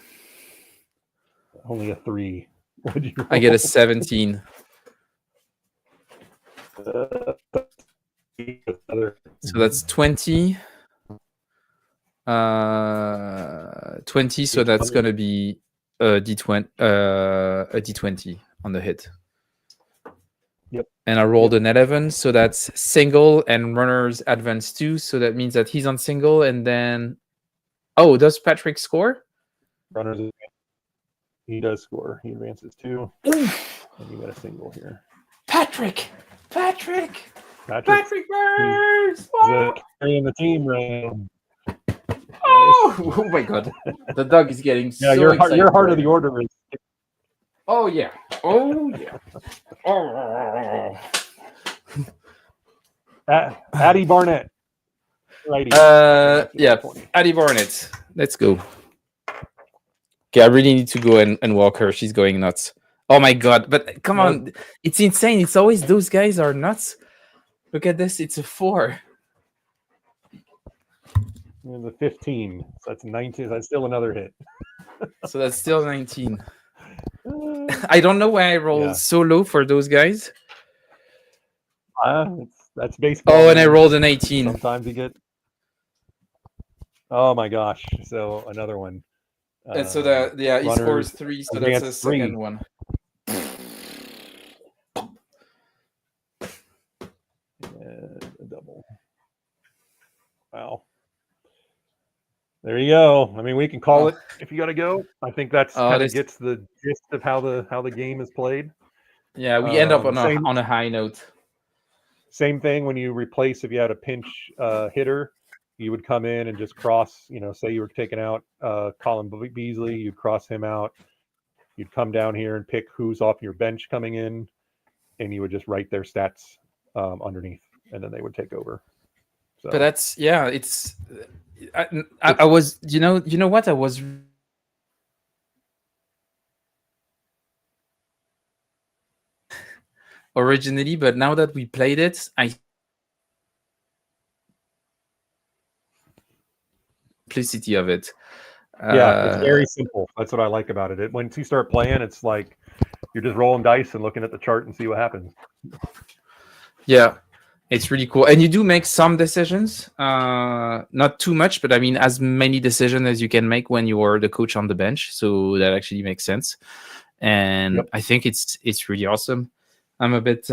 Only a 3. What'd you roll? I get a 17. So that's 20. 20. So that's gonna be a D20 on the hit. Yep. And I rolled an 11, so that's single and runners advance 2. So that means that he's on single, and then does Patrick score? Runners, he does score. He advances 2. And you got a single here. Patrick Burns! He's carrying the team right now. Oh my god. The dog is getting so excited. Your heart of the order is. Oh yeah. Oh. Addie Barnett. Righty. Addie Barnett. Let's go. Okay, I really need to go and walk her. She's going nuts. Oh my god, but come on. It's insane. It's always those guys are nuts. Look at this. It's a 4. And the 15. So that's 19. That's still another hit. So that's still 19. I don't know why I rolled so low for those guys. That's baseball. Oh, and I rolled an 18. Sometimes you get. Oh my gosh! So another one. And so he scores 3. So that's the second one. And a double. Wow. There you go. I mean, we can call it if you got to go. I think that's kind of gets the gist of how the game is played. Yeah, we end up on a high note. Same thing when you replace, if you had a pinch hitter, you would come in and just cross. Say you were taking out Colin Beasley, you'd cross him out. You'd come down here and pick who's off your bench coming in, and you would just write their stats underneath, and then they would take over. So. But that's it's. I was, you know what? I was originally, but now that we played it, simplicity of it. It's very simple. That's what I like about it. Once you start playing, it's like you're just rolling dice and looking at the chart and see what happens. Yeah. It's really cool. And you do make some decisions, not too much, but I mean, as many decisions as you can make when you are the coach on the bench. So that actually makes sense. And I think it's really awesome. I'm a bit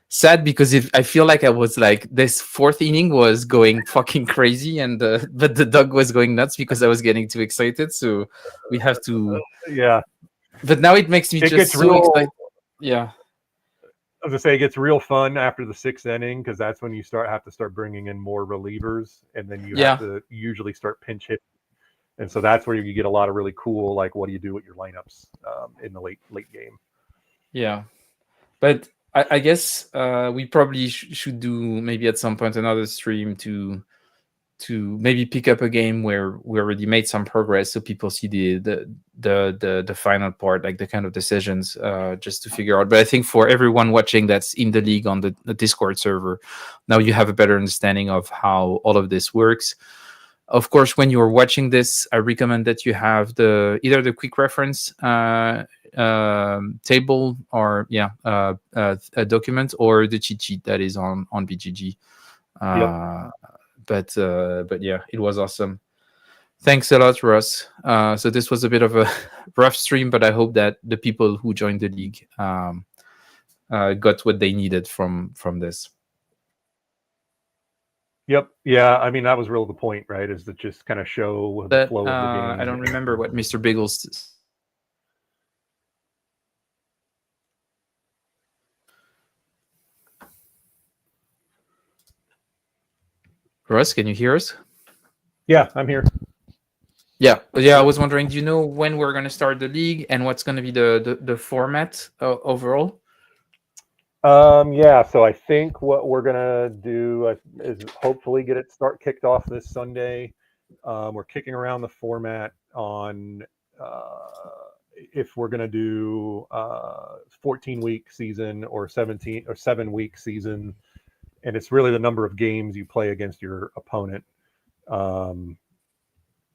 sad because I feel like I was like, this 4th inning was going fucking crazy, and but the dog was going nuts because I was getting too excited. So we have to. Yeah. But now it makes me just so excited. Yeah. I was gonna say it gets real fun after the 6th inning, because that's when you have to start bringing in more relievers, and then you have to usually start pinch hitting, and so that's where you get a lot of really cool, like, what do you do with your lineups in the late game. Yeah, But I guess we probably should do maybe at some point another stream to maybe pick up a game where we already made some progress, so people see the final part, like the kind of decisions, just to figure out. But I think for everyone watching that's in the league on the Discord server, now you have a better understanding of how all of this works. Of course, when you're watching this, I recommend that you have either the quick reference table, or a document, or the cheat sheet that is on BGG. Yep. But yeah, it was awesome. Thanks a lot, Russ. So this was a bit of a rough stream, but I hope that the people who joined the league got what they needed from this. Yep. Yeah. I mean, that was really the point, right? Is to just kind of show the flow of the game. I don't remember what Mr. Biggles. Russ, can you hear us? Yeah, I'm here. Yeah. I was wondering, do you know when we're going to start the league and what's going to be the format overall? Yeah, so I think what we're gonna do is hopefully get it kicked off this Sunday. We're kicking around the format on if we're gonna do 14-week season or 17 or 7-week season, and it's really the number of games you play against your opponent,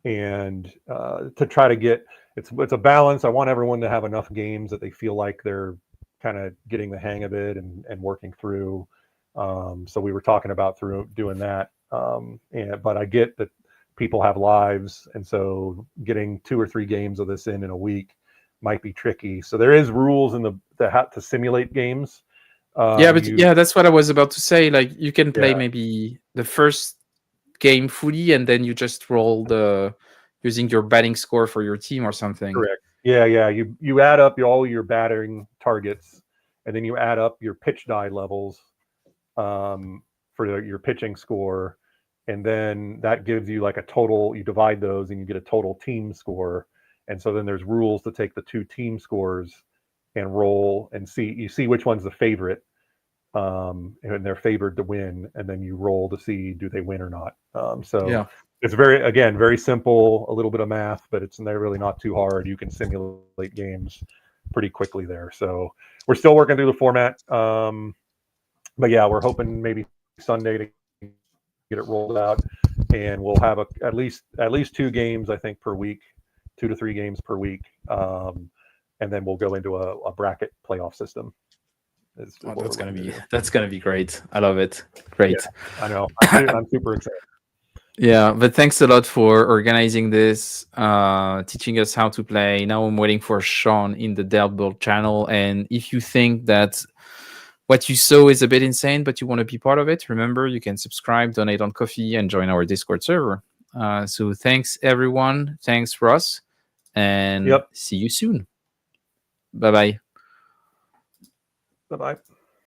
and to try to get it's a balance. I want everyone to have enough games that they feel like they're kind of getting the hang of it and working through. So we were talking about doing that. But I get that people have lives, and so getting 2 or 3 games of this in a week might be tricky. So there is rules in to simulate games. That's what I was about to say. Like, you can play maybe the first game fully, and then you just roll using your batting score for your team or something. Correct. Yeah. You add up all your batting targets, and then you add up your pitch die levels for your pitching score, and then that gives you like a total. You divide those, and you get a total team score. And so then there's rules to take the 2 team scores and roll and see which one's the favorite, and they're favored to win, and then you roll to see do they win or not. It's very simple, a little bit of math, but it's really not too hard. You can simulate games pretty quickly there. So we're still working through the format. But yeah, we're hoping maybe Sunday to get it rolled out, and we'll have at least 2 games, I think, per week, 2 to 3 games per week. And then we'll go into a bracket playoff system. That's gonna be great. I love it. Great. Yeah, I know. I'm super excited. Yeah, but thanks a lot for organizing this, teaching us how to play. Now I'm waiting for Sean in the Deadball channel. And if you think that what you saw is a bit insane, but you want to be part of it, remember, you can subscribe, donate on Coffee, and join our Discord server. So thanks, everyone. Thanks, Ross. And see you soon. Bye-bye. Bye-bye.